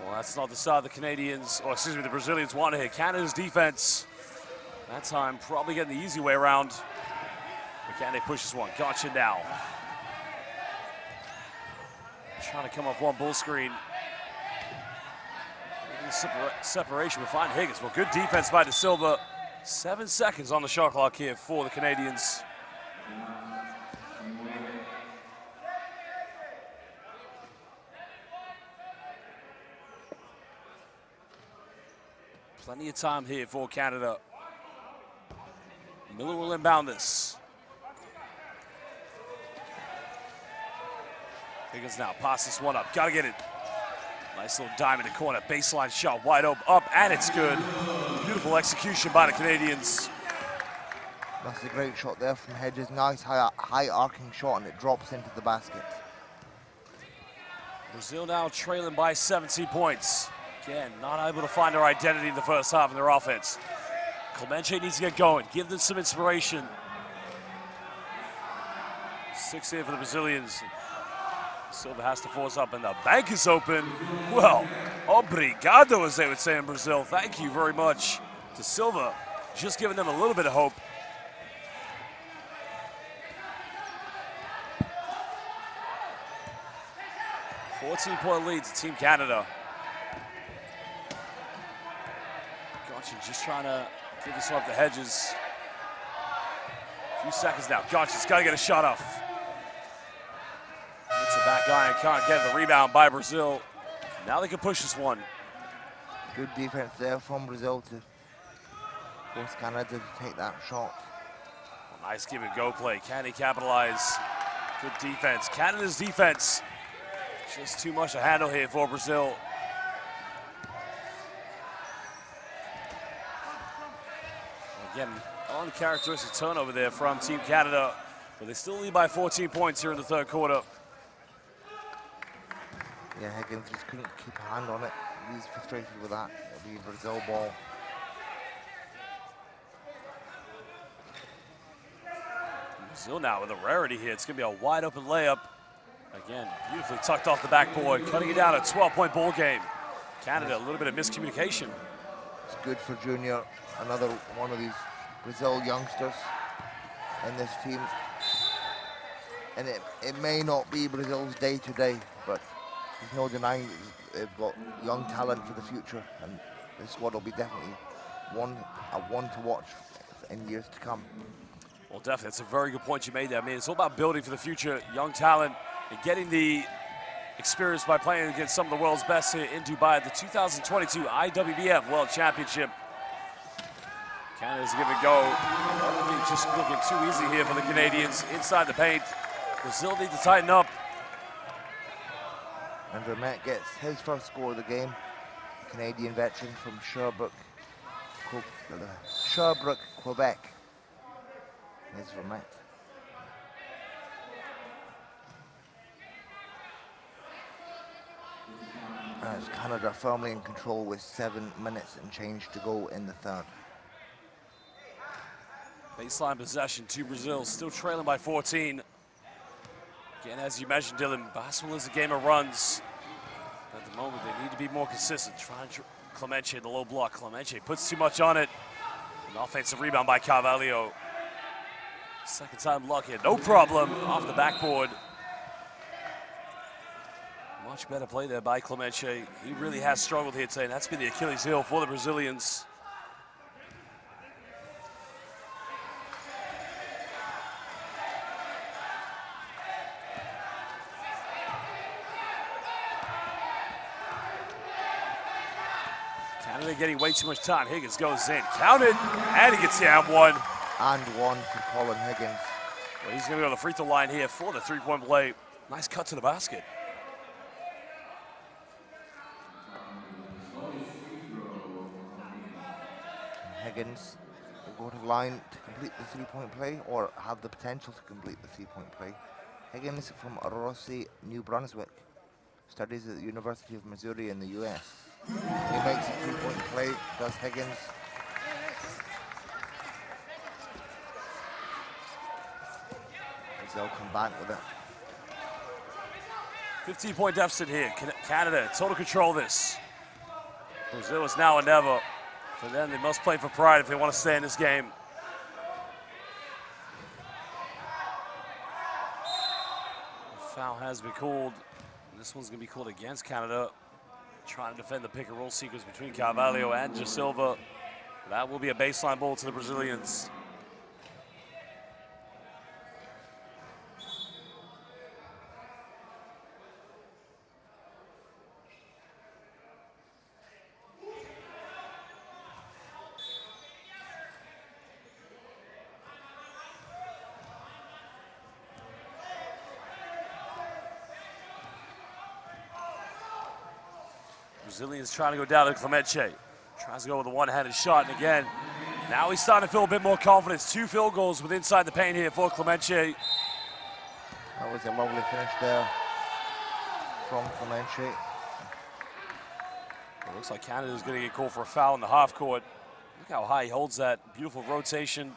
Well, that's not the side the Canadians, or excuse me, the Brazilians want to hit. Canada's defense, that time probably getting the easy way around. But can they push this one? Gotcha now. Trying to come off one bull screen. Separation, we find Higgins. Well, good defense by De Silva. 7 seconds on the shot clock here for the Canadians. Plenty of time here for Canada. Miller will inbound this. Higgins now, pass this one up, gotta get it. Nice little dime in the corner, baseline shot, wide open, up, and it's good. Beautiful execution by the Canadians. That's a great shot there from Hedges. Nice high arcing shot, and it drops into the basket. Brazil now trailing by 17 points. Again, not able to find their identity in the first half of their offense. Clemente needs to get going, give them some inspiration. 6 here for the Brazilians. Silva has to force up, and the bank is open. Well, obrigado, as they would say in Brazil. Thank you very much to Silva, just giving them a little bit of hope. A 14-point lead to Team Canada. Gotcha, just trying to give this one up to Hedges. A few seconds now. Gotcha's got to get a shot off. It's a back iron, can't get the rebound by Brazil. Now they can push this one. Good defense there from Brazil to force Canada to take that shot. Well, nice give and go play. Can he capitalize? Good defense. Canada's defense. Just too much to handle here for Brazil. Again, uncharacteristic turnover there from Team Canada, but they still lead by 14 points here in the third quarter. Yeah, Higgins just couldn't keep a hand on it. He's frustrated with that. It'll be a Brazil ball. Brazil now with a rarity here. It's going to be a wide open layup. Again, beautifully tucked off the backboard, cutting it down, a 12-point ball game. Canada, a little bit of miscommunication. It's good for Junior, another one of these Brazil youngsters in this team. And it may not be Brazil's day to day, but there's no denying they've got young talent for the future, and this squad will be definitely one to watch in years to come. Well, definitely, that's a very good point you made there. I mean, it's all about building for the future, young talent, and getting the experience by playing against some of the world's best here in Dubai at the 2022 IWBF World Championship. Canada's give it go. Just looking too easy here for the Canadians inside the paint. Brazil need to tighten up. And Vermette gets his first score of the game. Canadian veteran from Sherbrooke, Quebec. Here's Vermette. As Canada firmly in control with 7 minutes and change to go in the third. Baseline possession to Brazil, still trailing by 14. Again, as you mentioned, Dylan, basketball is a game of runs. But at the moment, they need to be more consistent. Trying Clemente in the low block. Clemente puts too much on it. An offensive rebound by Carvalho. Second time luck here, no problem, off the backboard. Much better play there by Clemente. He really has struggled here today, and that's been the Achilles heel for the Brazilians. Canada getting way too much time. Higgins goes in, counted, and he gets down one. And one for Colin Higgins. Well, he's going to go to the free throw line here for the three-point play. Nice cut to the basket. Higgins will go to the line to complete the three-point play, or have the potential to complete the three-point play. Higgins from Rossi, New Brunswick, studies at the University of Missouri in the US. He makes a three-point play, does Higgins. They'll come back with it. 15-point deficit here. Canada, total control of this. Brazil is now or never. For them, they must play for pride if they want to stay in this game. The foul has been called. This one's going to be called against Canada. Trying to defend the pick and roll sequence between Carvalho and De Silva. That will be a baseline ball to the Brazilians. Brazilians trying to go down to Clemente. Tries to go with a one-handed shot, and again, now he's starting to feel a bit more confidence. 2 field goals with inside the paint here for Clemente. That was a lovely finish there from Clemente. It looks like Canada's going to get called for a foul in the half court. Look how high he holds that. Beautiful rotation.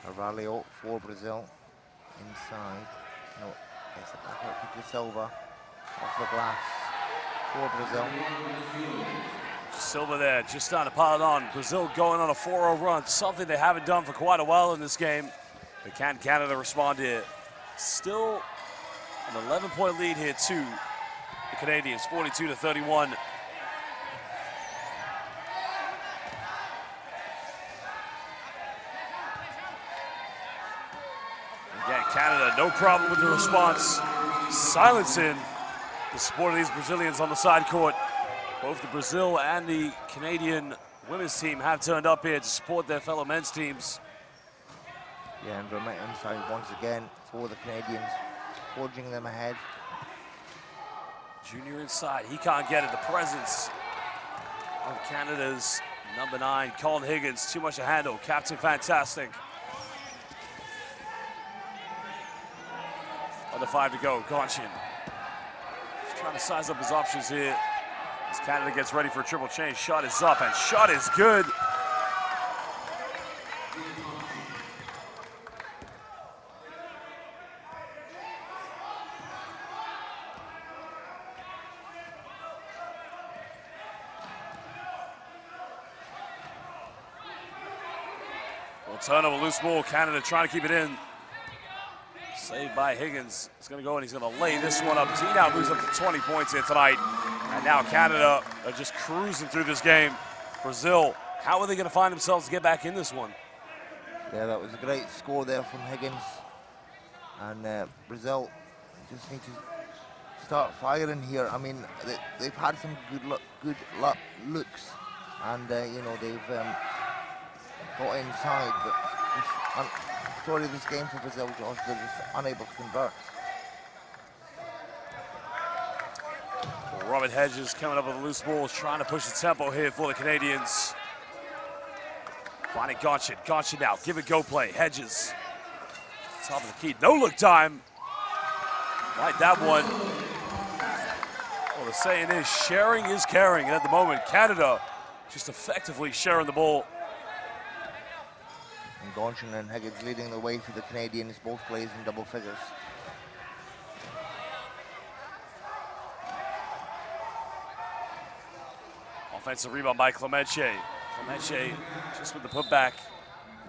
Carvalho for Brazil. Inside. No, it's a back out to De Silva. Off the glass for Brazil. Silva there, just starting to pile it on. Brazil going on a 4-0 run, something they haven't done for quite a while in this game. But can Canada respond here? Still an 11-point lead here to the Canadians, 42-31. Again, Canada, no problem with the response. Silencing the support of these Brazilians on the side court. Both the Brazil and the Canadian women's team have turned up here to support their fellow men's teams. Yeah, and Vermette inside once again for the Canadians, forging them ahead. Junior inside, he can't get it. The presence of Canada's number 9, Colin Higgins, too much to handle. Captain fantastic. Under 5 to go, Gonchin. Just trying to size up his options here as Canada gets ready for a triple change. Shot is up, and shot is good. Well, turnover, loose ball. Canada trying to keep it in. Saved by Higgins. He's going to go and he's going to lay this one up. He now moves up to 20 points here tonight. And now Canada are just cruising through this game. Brazil, how are they going to find themselves to get back in this one? Yeah, that was a great score there from Higgins. And Brazil just need to start firing here. I mean, they've had some good looks And, you know, they've got inside, but the story of this game for Brazil, Josh, they're just unable to convert. Well, Robert Hedges coming up with a loose ball, trying to push the tempo here for the Canadians. Finding Gonchin. Gonchin now, give it go play. Hedges, top of the key, no look time. Like that one. Well, the saying is sharing is caring. And at the moment, Canada just effectively sharing the ball. And Gonchin and Higgins leading the way for the Canadians, both plays in double figures. Offensive rebound by Clemente. Clemente just with the putback,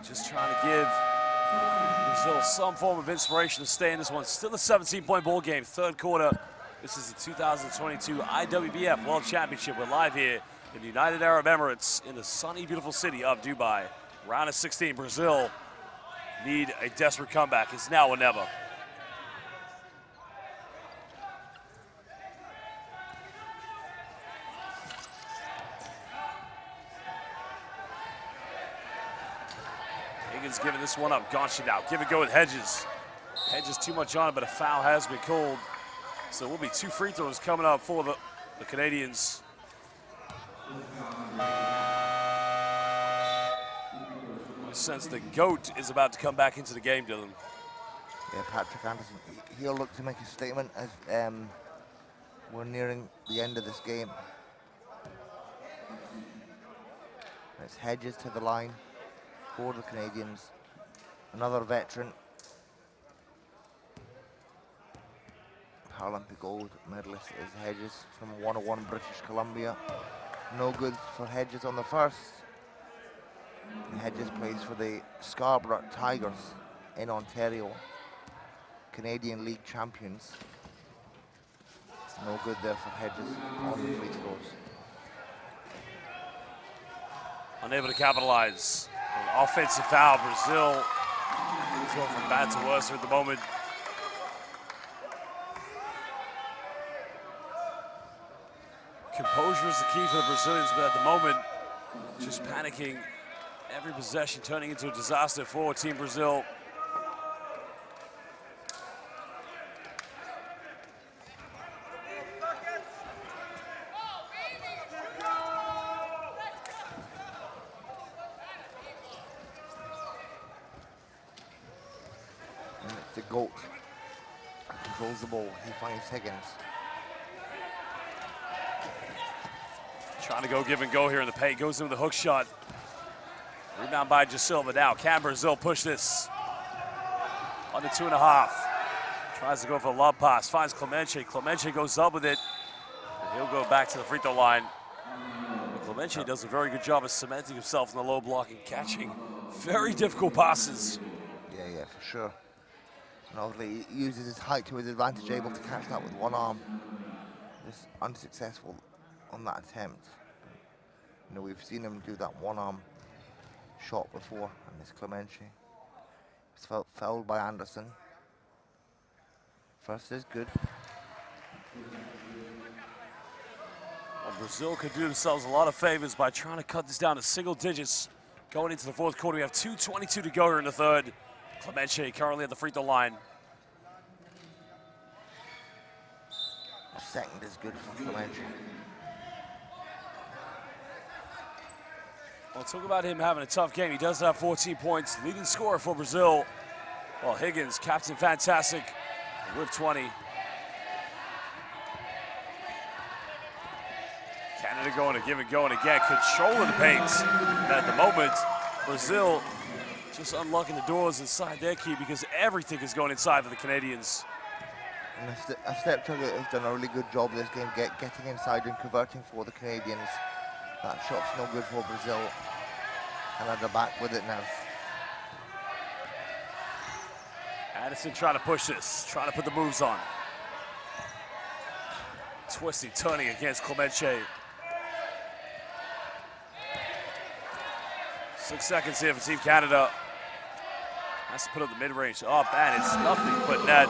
just trying to give Brazil some form of inspiration to stay in this one. Still a 17-point ball game, third quarter. This is the 2022 IWBF World Championship. We're live here in the United Arab Emirates in the sunny, beautiful city of Dubai. Round of 16, Brazil need a desperate comeback. It's now or never. Higgins giving this one up. Gonchin now. Give it go with Hedges. Hedges too much on it, but a foul has been called. So it will be 2 free throws coming up for the Canadians. I sense the GOAT is about to come back into the game, Dylan. Yeah, Patrick Anderson, he'll look to make a statement as we're nearing the end of this game. It's Hedges to the line for the Canadians. Another veteran. Paralympic gold medalist is Hedges from 101 British Columbia. No good for Hedges on the first. And Hedges plays for the Scarborough Tigers in Ontario. Canadian League champions. No good there for Hedges on the free throws. Unable to capitalize. An offensive foul. Brazil is going from bad to worse at the moment. Composure is the key for the Brazilians, but at the moment, just panicking. Every possession turning into a disaster for Team Brazil. And it's the GOAT who controls the ball. He finds Higgins. Trying to go give and go here in the paint. Goes in with a hook shot. Rebound by Jasilva now. Can Brazil push this? Under 2.5. Tries to go for a lob pass. Finds Clemente. Clemente goes up with it. And he'll go back to the free throw line. And Clemente does a very good job of cementing himself in the low block and catching very difficult passes. Yeah, for sure. And obviously he uses his height to his advantage, able to catch that with one arm. Just unsuccessful on that attempt. You know, we've seen him do that one arm shot before, and this Clemente. It's fouled by Anderson. First is good. Well, Brazil could do themselves a lot of favors by trying to cut this down to single digits. Going into the fourth quarter, we have 2:22 to go here in the third. Clemente currently at the free throw line. Second is good for Clemente. Well, talk about him having a tough game. He does have 14 points, leading scorer for Brazil. Well, Higgins, captain fantastic, with 20. Canada going to give and going again, controlling the paint. And at the moment, Brazil just unlocking the doors inside their key because everything is going inside for the Canadians. And a Stepchild has done a really good job this game, getting inside and converting for the Canadians. That shot's no good for Brazil. Canada back with it now. Addison trying to push this, trying to put the moves on. Twisty turning against Clemente. 6 seconds here for Team Canada. Has to put up the mid-range up, and it's nothing but net.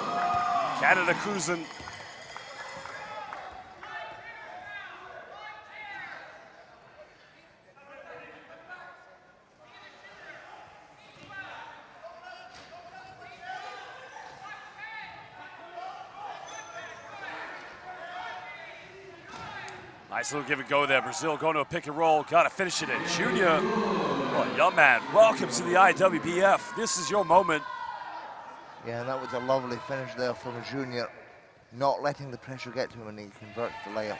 Canada cruising. Nice little give and go there. Brazil going to a pick and roll. Got to finish it in. Junior, oh, young man, welcome to the IWBF. This is your moment. Yeah, and that was a lovely finish there from Junior, not letting the pressure get to him, and he converts the layup.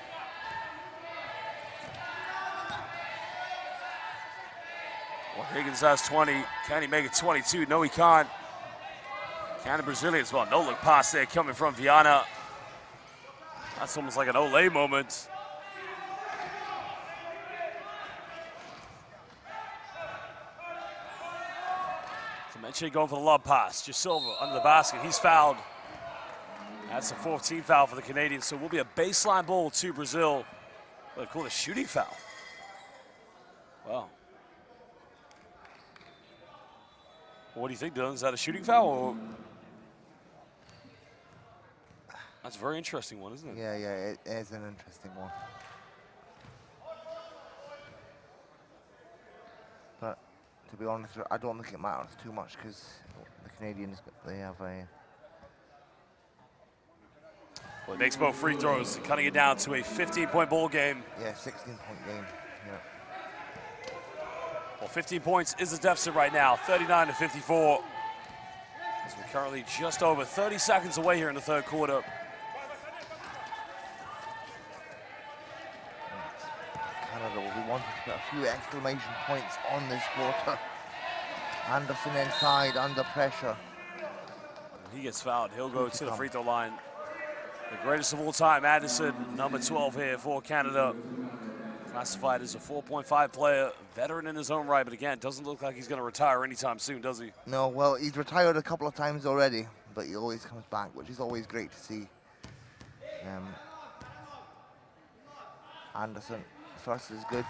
Well, Higgins has 20. Can he make it 22? No, he can't. Can the Brazilians? Well, no look pass there coming from Viana. That's almost like an Olay moment. Menche going for the lob pass. Silva under the basket. He's fouled. That's a 14th foul for the Canadians. So it will be a baseline ball to Brazil. Well, they call it a shooting foul. Wow. What do you think, Dylan? Is that a shooting foul? Or? That's a very interesting one, isn't it? Yeah, it is an interesting one. But to be honest, I don't think it matters too much because the Canadians, they have a... Well, he makes both free throws, cutting it down to a 15-point ball game. Yeah, 16-point game. Yeah. Well, 15 points is the deficit right now, 39-54. As we're currently just over 30 seconds away here in the third quarter. Canada will be wanting to put a few exclamation points on this quarter. Anderson inside, under pressure. When he gets fouled, he'll go to the free throw line. The greatest of all time, Anderson, number 12 here for Canada. Classified as a 4.5 player, veteran in his own right, but again, doesn't look like he's going to retire anytime soon, does he? No, well, he's retired a couple of times already, but he always comes back, which is always great to see. Anderson, first is good.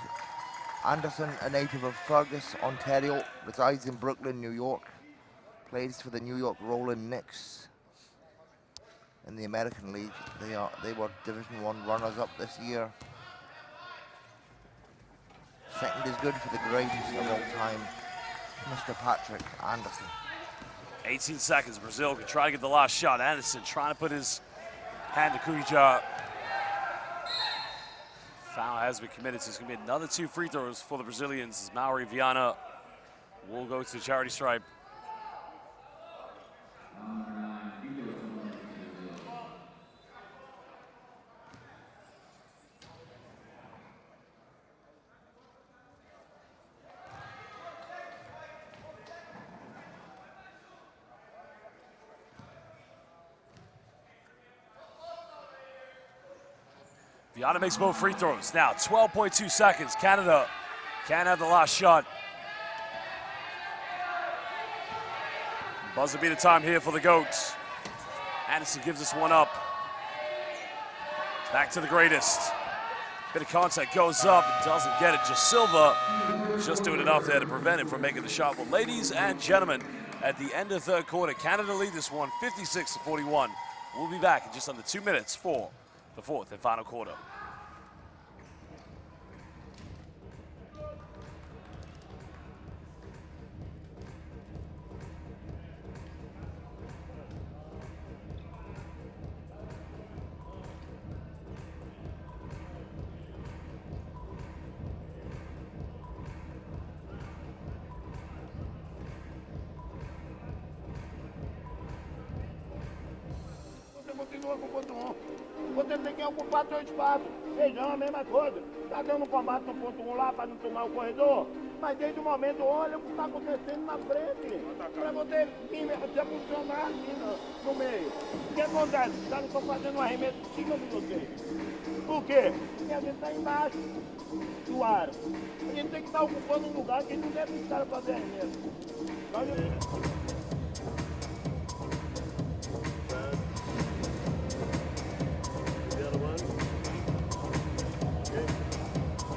Anderson, a native of Fergus, Ontario, resides in Brooklyn, New York. Plays for the New York Rolling Knicks. In the American League, they were Division I runners-up this year. Second is good for the greatest of all time, Mr. Patrick Anderson. 18 seconds, Brazil can try to get the last shot. Anderson trying to put his hand to cookie jar. Foul has been committed, so it's going to be another 2 free throws for the Brazilians as Mauri Viana will go to the charity stripe. Viana makes both free throws. Now 12.2 seconds. Canada can't have the last shot. Buzzer beater time here for the Goats. Anderson gives us one up. Back to the greatest. Bit of contact, goes up, doesn't get it. Silva just doing enough there to prevent him from making the shot. Well, ladies and gentlemen, at the end of the third quarter, Canada lead this one 56-41. We'll be back in just under 2 minutes for the fourth and final quarter. Continua com o ponto 1. Você tem que ocupar seu espaço. Feijão, a mesma coisa. Tá dando combate no ponto 1 lá para não tomar o corredor. Mas desde o momento, olha o que está acontecendo na frente. Para você vir, você funcionar aqui no meio. O que acontece? Os caras estão fazendo um arremesso em cima de você. Por quê? Porque a gente está embaixo do aro. A gente tem que estar ocupando um lugar que não deve os caras fazer arremesso.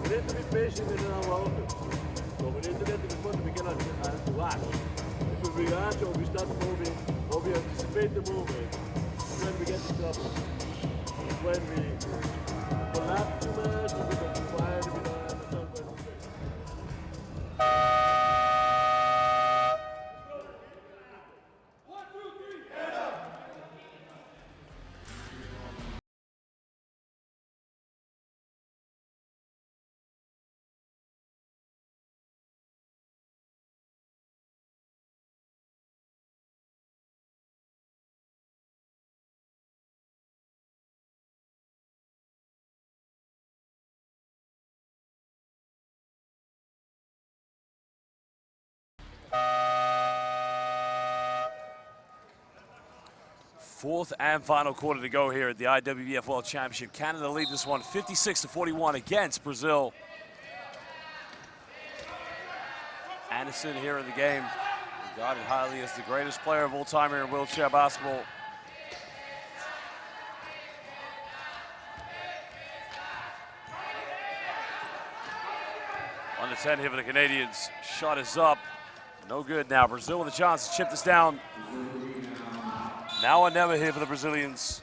We need to be patient in our open. So we need to get to the point we cannot rush. If we rush or we start moving or we anticipate the movement, when we get in trouble. When we collapse too much or we don't fire, we don't understand what to say. Fourth and final quarter to go here at the IWBF World Championship. Canada lead this one 56-41 against Brazil. Anderson here in the game, regarded highly as the greatest player of all time here in wheelchair basketball. On the 10 here for the Canadians. Shot is up. No good now. Brazil with a chance to chip this down. Now or never here for the Brazilians.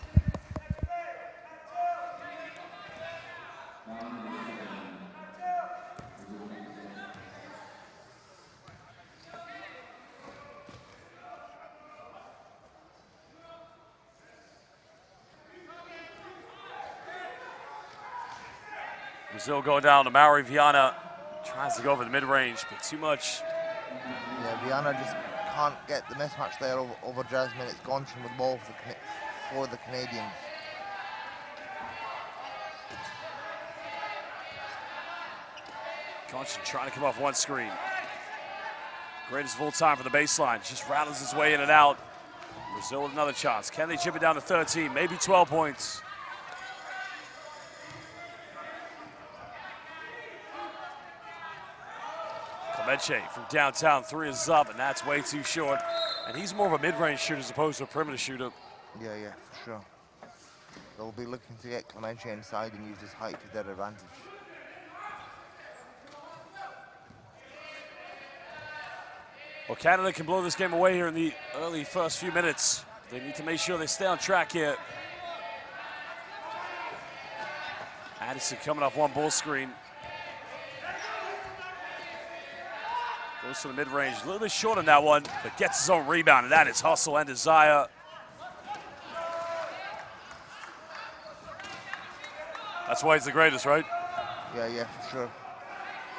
Brazil going down to Mauri Viana. Tries to go over the mid-range, but too much. Yeah, Viana just can't get the mismatch there over Jasmine. It's Gonchin with the ball for the Canadians. Gonchin trying to come off one screen. Greatest of all time for the baseline. Just rattles his way in and out. Brazil with another chance. Can they chip it down to 13, maybe 12 points? Clemente from downtown, 3 is up, and that's way too short. And he's more of a mid-range shooter as opposed to a perimeter shooter. Yeah, for sure. They'll be looking to get Clemente inside and use his height to their advantage. Well, Canada can blow this game away here in the early first few minutes. They need to make sure they stay on track here. Addison coming off one ball screen. Goes to the mid-range, a little bit short on that one, but gets his own rebound, and that is hustle and desire. That's why he's the greatest, right? Yeah, for sure. Of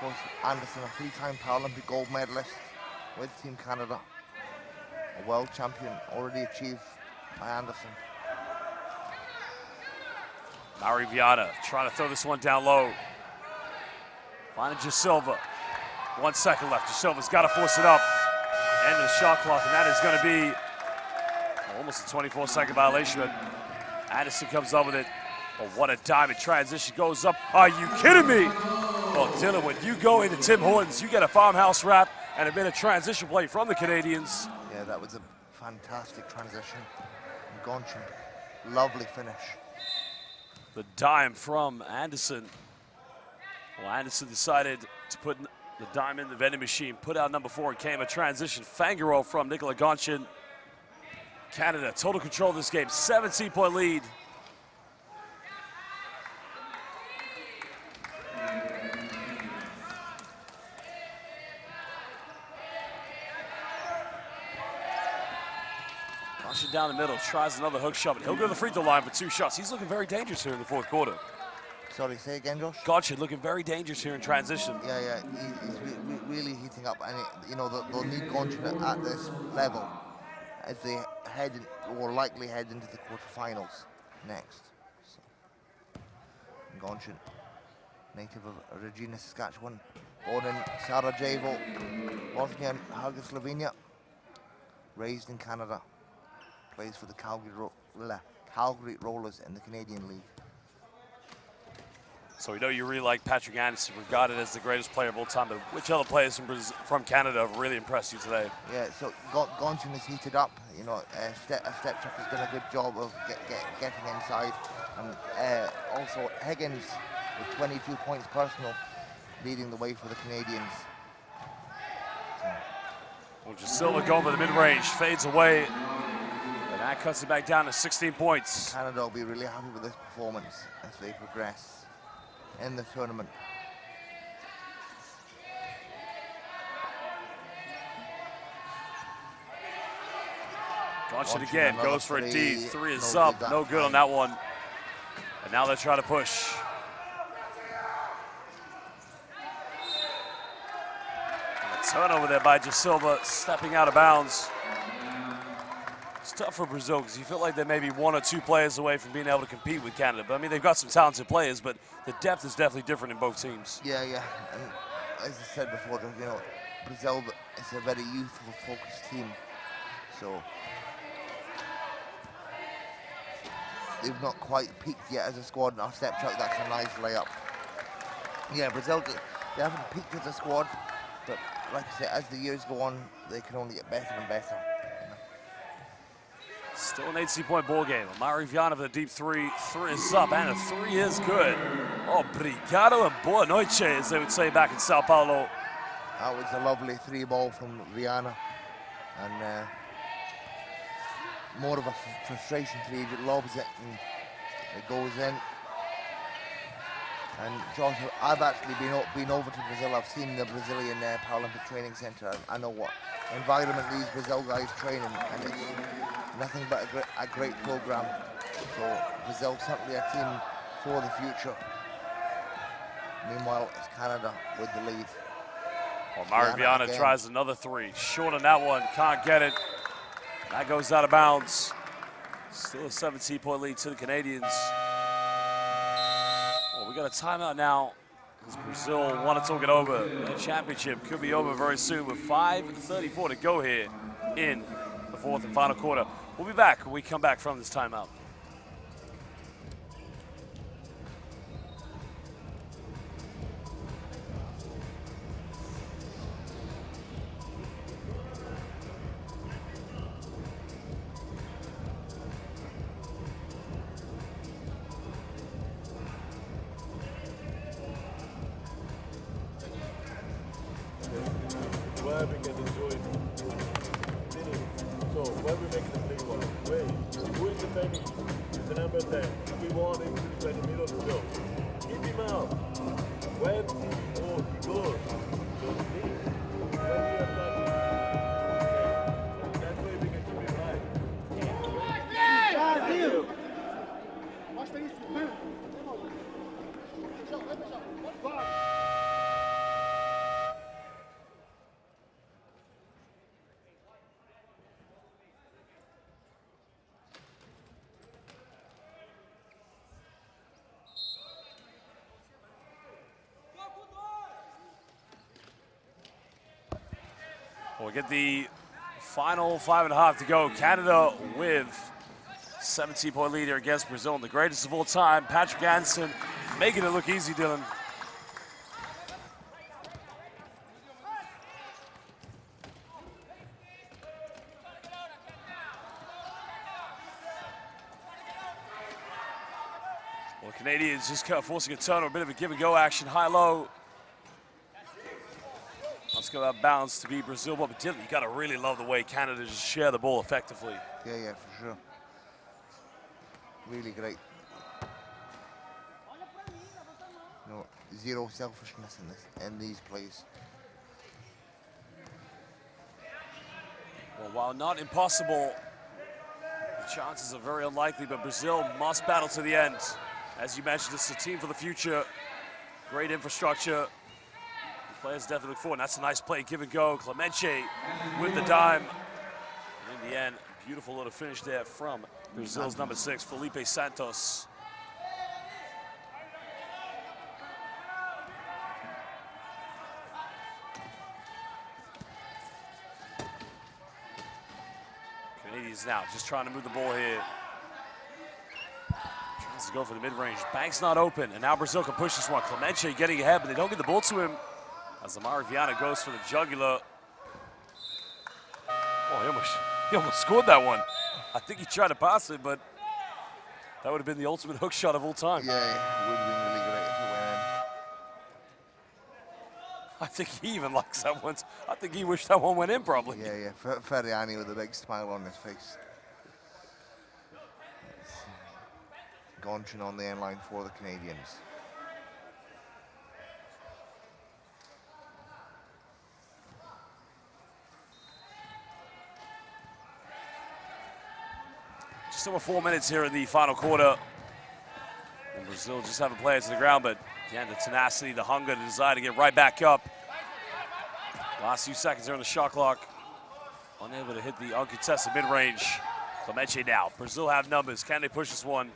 course, Anderson, a 3-time Paralympic gold medalist with Team Canada. A world champion already achieved by Anderson. Mauri Viana trying to throw this one down low. Finding Gisilva. 1 second left. Gisilva's got to force it up. End of the shot clock, and that is going to be almost a 24-second violation. Addison comes up with it. But what a diamond transition goes up. Are you kidding me? Well, Dylan, when you go into Tim Hortons, you get a farmhouse wrap and a bit of transition play from the Canadians. Yeah, that was a fantastic transition. Gonchin, lovely finish. The dime from Anderson. Well, Anderson decided to put the dime in the vending machine, put out number 4, and came a transition Fangaro from Nikola Gonchin. Canada, total control of this game, 17-point lead. Gonchin down the middle, tries another hook shot, and he'll go to the free throw line for 2 shots. He's looking very dangerous here in the 4th quarter. Sorry, say again, Josh? Gonchin looking very dangerous here in transition. Yeah, he's really heating up, and they'll need Gonchin at this level as they or likely head into the quarterfinals next. So, Gonchin, native of Regina, Saskatchewan, born in Sarajevo, Bosnia and Herzegovina, raised in Canada, plays for the Calgary Rollers in the Canadian League. So we know you really like Patrick Anderson, regarded as the greatest player of all time, but which other players from Canada have really impressed you today? Yeah, so Gonchin is heated up. Step Chuck has done a good job of getting inside. And also Higgins with 22 points personal, leading the way for the Canadians. Well, Gisilva going for the mid-range, fades away, and that cuts it back down to 16 points. Canada will be really happy with this performance as they progress in the tournament. Gonchin again, goes for a D, 3 is up, no good on that one. And now they're trying to push. And a turnover there by Gisilva, stepping out of bounds. It's tough for Brazil because you feel like they're maybe 1 or 2 players away from being able to compete with Canada. But I mean, they've got some talented players, but the depth is definitely different in both teams. Yeah. And as I said before, Brazil is a very youthful, focused team. So they've not quite peaked yet as a squad. And our step chuck, that's a nice layup. Yeah, Brazil, they haven't peaked as a squad, but like I said, as the years go on, they can only get better and better. Still an 18-point ball game. Amari Viana for the deep three. Three is up, and a three is good. Obrigado and boa noite, as they would say back in Sao Paulo. That was a lovely three ball from Viana, and more of a frustration three. He lobs it and it goes in. And Josh, I've actually been over to Brazil. I've seen the Brazilian Paralympic Training Center. I know what environment these Brazil guys train in, and it's nothing but a great program. So Brazil certainly a team for the future. Meanwhile, it's Canada with the lead. Well, Amari Viana tries another three. Short on that one, can't get it. That goes out of bounds. Still a 17-point lead to the Canadians. Well, we got a timeout now as Brazil want to talk it over. The championship could be over very soon with 5:34 to go here in the fourth and final quarter. We'll be back when we come back from this timeout. Where we can enjoy it. So where we make the play one. Wait, who is defending? Is the number 10. If we want him to defend the middle, go. Keep him out. When he goes, don't leave. When we are attacking, okay. That way we can keep him right. Brasil! Mostra isso. Vai, Peixão. Vai. We'll get the final 5.5 to go. Canada with 17-point lead here against Brazil, and the greatest of all time, Patrick Anderson, making it look easy, Dylan. Well, Canadians just kind of forcing a turn or a bit of a give and go action, high-low. Let's go out of bounds to beat Brazil, but Dylan, you gotta really love the way Canada just share the ball effectively. Yeah, for sure. Really great. No, zero selfishness in these plays. Well, while not impossible, the chances are very unlikely, but Brazil must battle to the end. As you mentioned, it's a team for the future. Great infrastructure. Players definitely look forward, and that's a nice play, give and go. Clemente with the dime. And in the end, beautiful little finish there from Brazil's number 6, Felipe Santos. Canadians now just trying to move the ball here. Tries to go for the mid-range. Bank's not open, and now Brazil can push this one. Clemente getting ahead, but they don't get the ball to him. As Amari Viana goes for the jugular. Oh, he almost scored that one. I think he tried to pass it, but that would have been the ultimate hook shot of all time. Yeah, it would have been really great if it went in. I think he even likes that one. I think he wished that one went in, probably. Yeah. Ferriani with a big smile on his face. Gonchin on the end line for the Canadians. Just over 4 minutes here in the final quarter. And Brazil just haven't played to the ground, but again, the tenacity, the hunger, the desire to get right back up. Last few seconds there on the shot clock. Unable to hit the uncontested mid-range. Clemente now. Brazil have numbers. Can they push this one?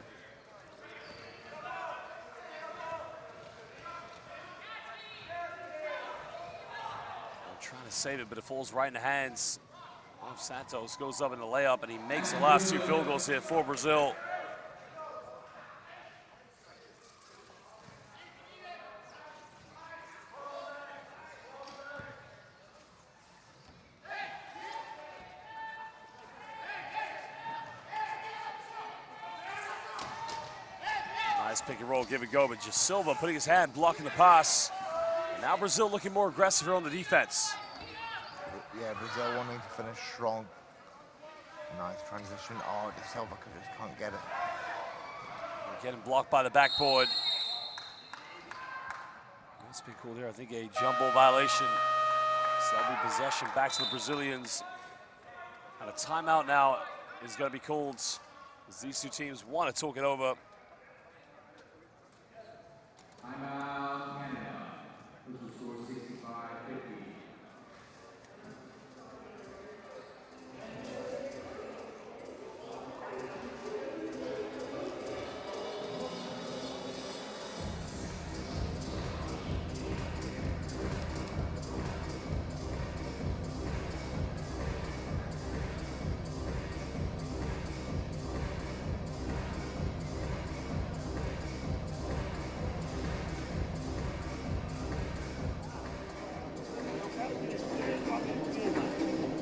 They're trying to save it, but it falls right in the hands of Santos. Goes up in the layup, and he makes the last 2 field goals here for Brazil. Nice pick and roll, give and go, but just Silva putting his hand, blocking the pass. And now Brazil looking more aggressive here on the defense. Yeah, Brazil wanting to finish strong. Nice transition. Oh, De Silva just can't get it. Getting blocked by the backboard. That's been cool there. I think a jumbo violation. So that'll be possession back to the Brazilians. And a timeout now is going to be called as these two teams want to talk it over. Timeout, Canada. This will score 65-50.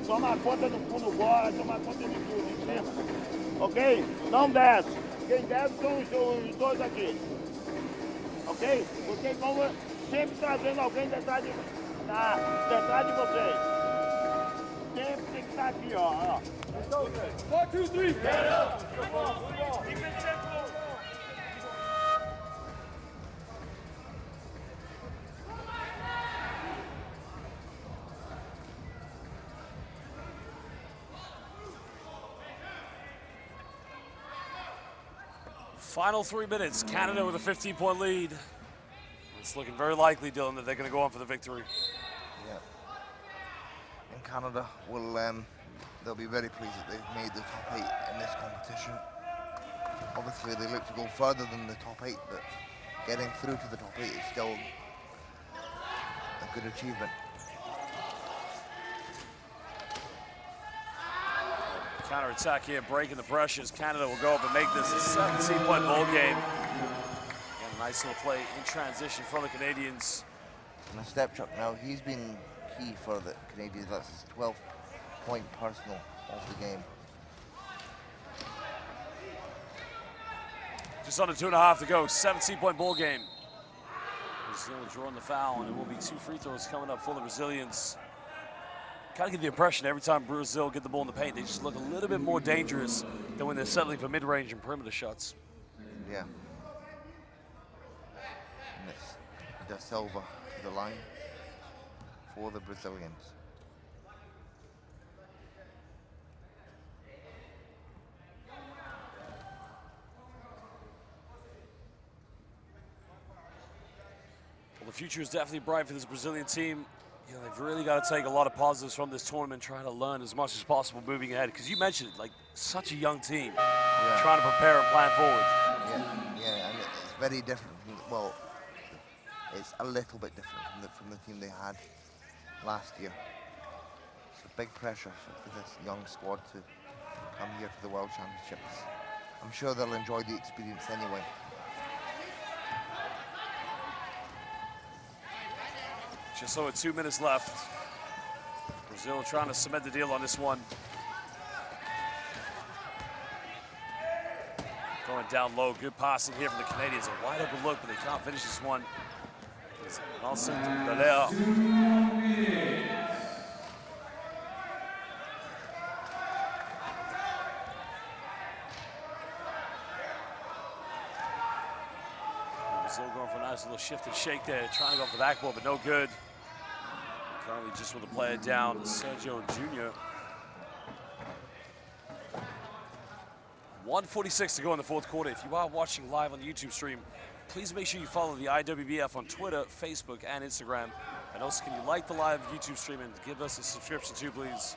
Toma conta do fundo bola, toma conta de tudo, em cima. Ok? Não desce. Quem desce são os dois aqui. Ok? Vocês vão sempre trazendo alguém detrás de vocês. Sempre tem que estar aqui, ó. 1, 2, 3. Final 3 minutes, Canada with a 15-point lead. It's looking very likely, Dylan, that they're going to go on for the victory. Yeah. And Canada will, they'll be very pleased that they've made the top 8 in this competition. Obviously, they look to go further than the top 8, but getting through to the top 8 is still a good achievement. Counter-attack here, breaking the pressures. Canada will go up and make this a 17-point ball game. And a nice little play in transition from the Canadians. And a step chuck now, he's been key for the Canadians. That's his 12th point personal of the game. Just under 2.5 to go, 17-point ball game. Brazil drawing the foul, and it will be 2 free throws coming up for the Brazilians. Kind of get the impression every time Brazil get the ball in the paint, they just look a little bit more dangerous than when they're settling for mid-range and perimeter shots. Yeah. And it's De Silva to the line for the Brazilians. Well, the future is definitely bright for this Brazilian team. You know, they've really got to take a lot of positives from this tournament, trying to learn as much as possible moving ahead. Because you mentioned it, like such a young team, trying to prepare and plan forward. Yeah, and it's very different. Well, it's a little bit different from the team they had last year. It's a big pressure for this young squad to come here to the World Championships. I'm sure they'll enjoy the experience anyway. Just over 2 minutes left. Brazil trying to cement the deal on this one. Going down low, good passing here from the Canadians. A wide open look, but they can't finish this one. Also, Galea. Brazil going for a nice little shift and shake there, trying to go for the backboard, but no good. Currently just with the player down, Sergio Jr. 1:46 to go in the 4th quarter. If you are watching live on the YouTube stream, please make sure you follow the IWBF on Twitter, Facebook, and Instagram. And also, can you like the live YouTube stream and give us a subscription too, please?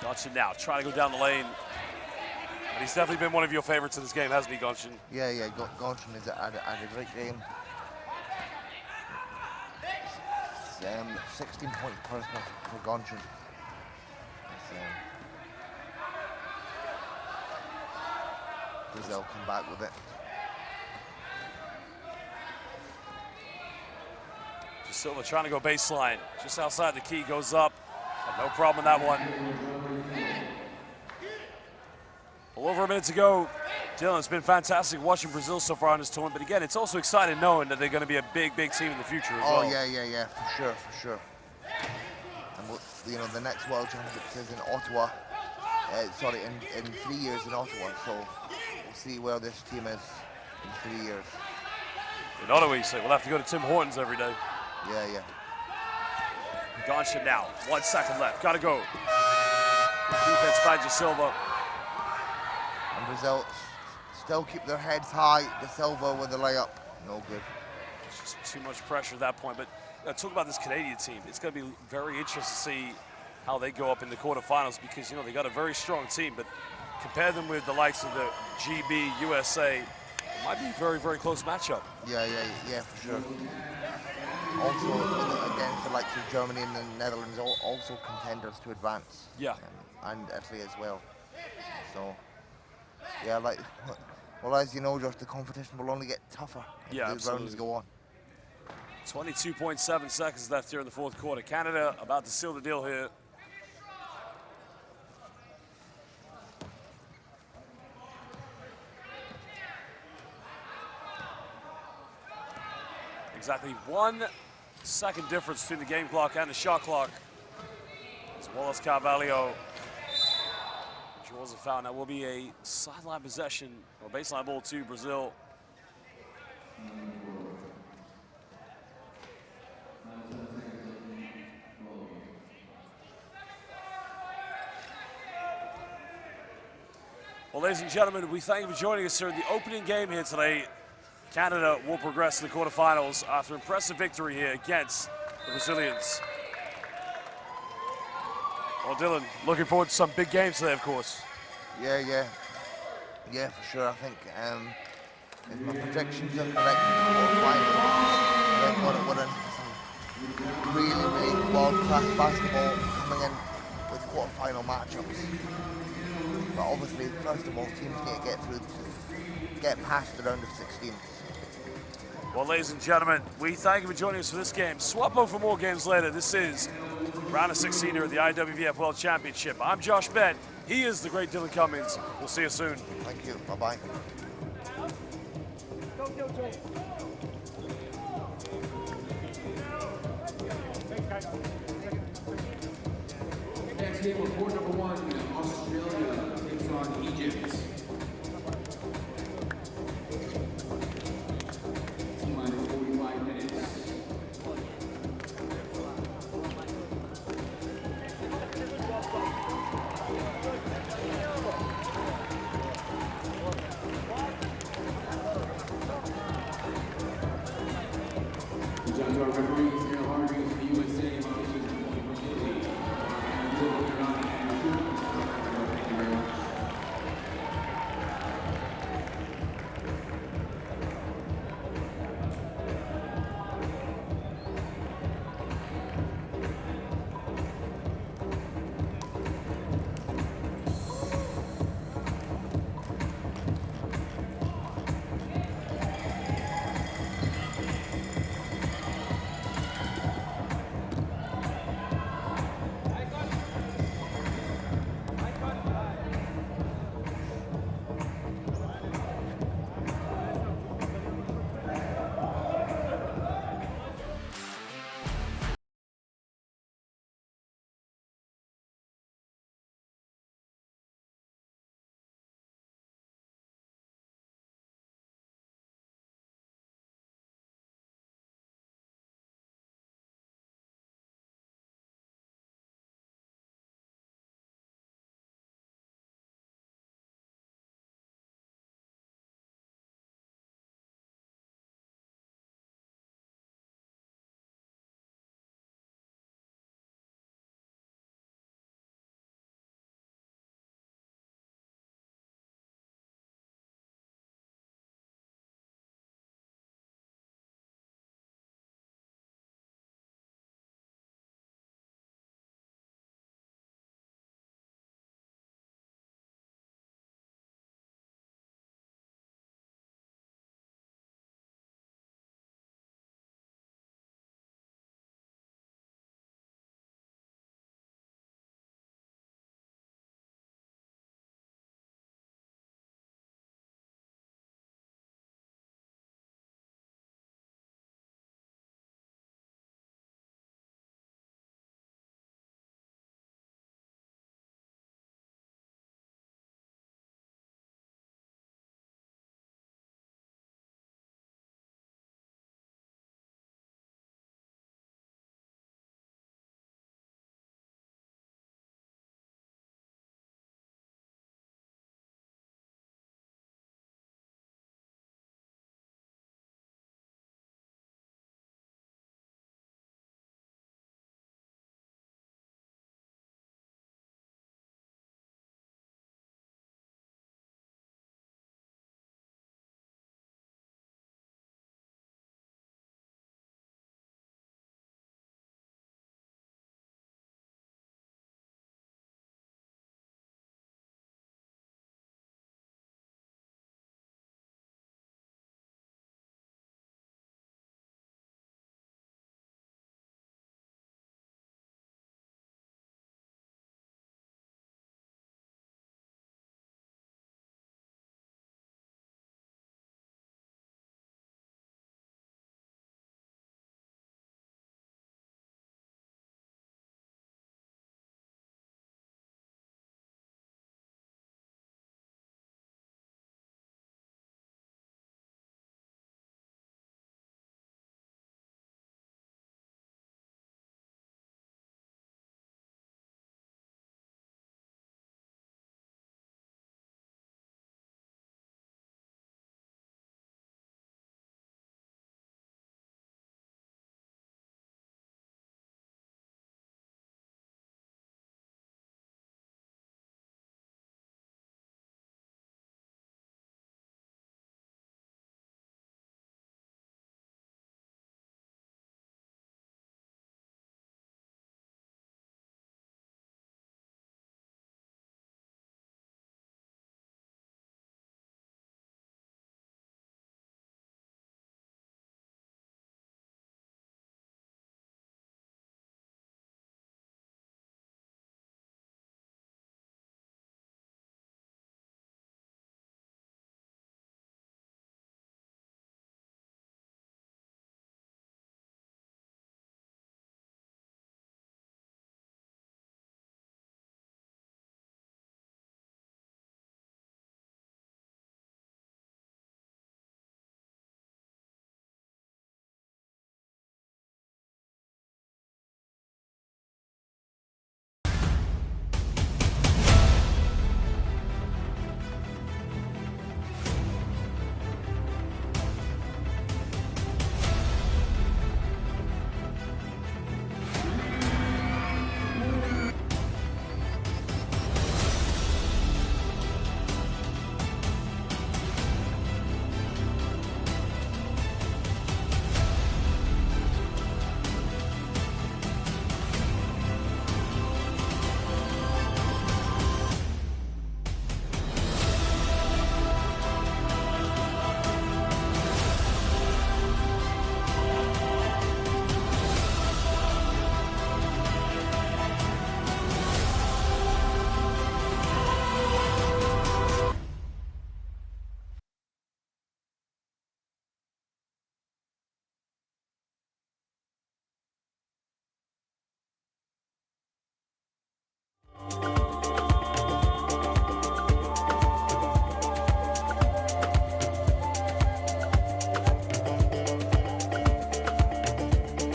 Gonshin now, trying to go down the lane. And he's definitely been one of your favorites in this game, hasn't he, Gonshin? Yeah, Gonshin has had a great game. 16 points personal for Gonshin. Brazil come back with it. Silva trying to go baseline. Just outside the key, goes up. A No problem with that one. Well, over a minute to go. Dylan, it's been fantastic watching Brazil so far on this tournament. But again, it's also exciting knowing that they're going to be a big, big team in the future as well. Oh, yeah, for sure. And you know, the next World Championships is in Ottawa. Sorry, in 3 years in Ottawa. So we'll see where this team is in 3 years. In Ottawa, so we'll have to go to Tim Hortons every day. Yeah. Gauntlet now. 1 second left. Got to go. Defense by De Silva. And Brazil still keep their heads high. De Silva with the layup. No good. It's just too much pressure at that point. But talk about this Canadian team. It's going to be very interesting to see how they go up in the quarterfinals because, you know, they got a very strong team. But compare them with the likes of the GB, USA, it might be a very, very close matchup. Yeah, for sure. Also, against the likes of Germany and the Netherlands, also contenders to advance. Yeah. And Italy as well. So, yeah, like, well, as you know, Josh, the competition will only get tougher as the rounds go on. 22.7 seconds left here in the fourth quarter. Canada about to seal the deal here. Exactly 1 second difference between the game clock and the shot clock. As well as Carvalho draws a foul. Now will be a sideline possession or baseline ball to Brazil. Well, ladies and gentlemen, we thank you for joining us here in the opening game here today. Canada will progress to the quarterfinals after an impressive victory here against the Brazilians. Well, Dylan, looking forward to some big games today, of course. Yeah, for sure. I think if my predictions are correct in the quarterfinals, I've got it winning some really world-class basketball coming in with quarterfinal matchups. But obviously, first of all, teams need to get through to get past the round of 16. Well, ladies and gentlemen, we thank you for joining us for this game. Swap over for more games later. This is round of 16 here at the IWBF World Championship. I'm Josh Bent. He is the great Dylan Cummings. We'll see you soon. Thank you. Bye-bye. Next game, report number 1, Australia takes on Egypt.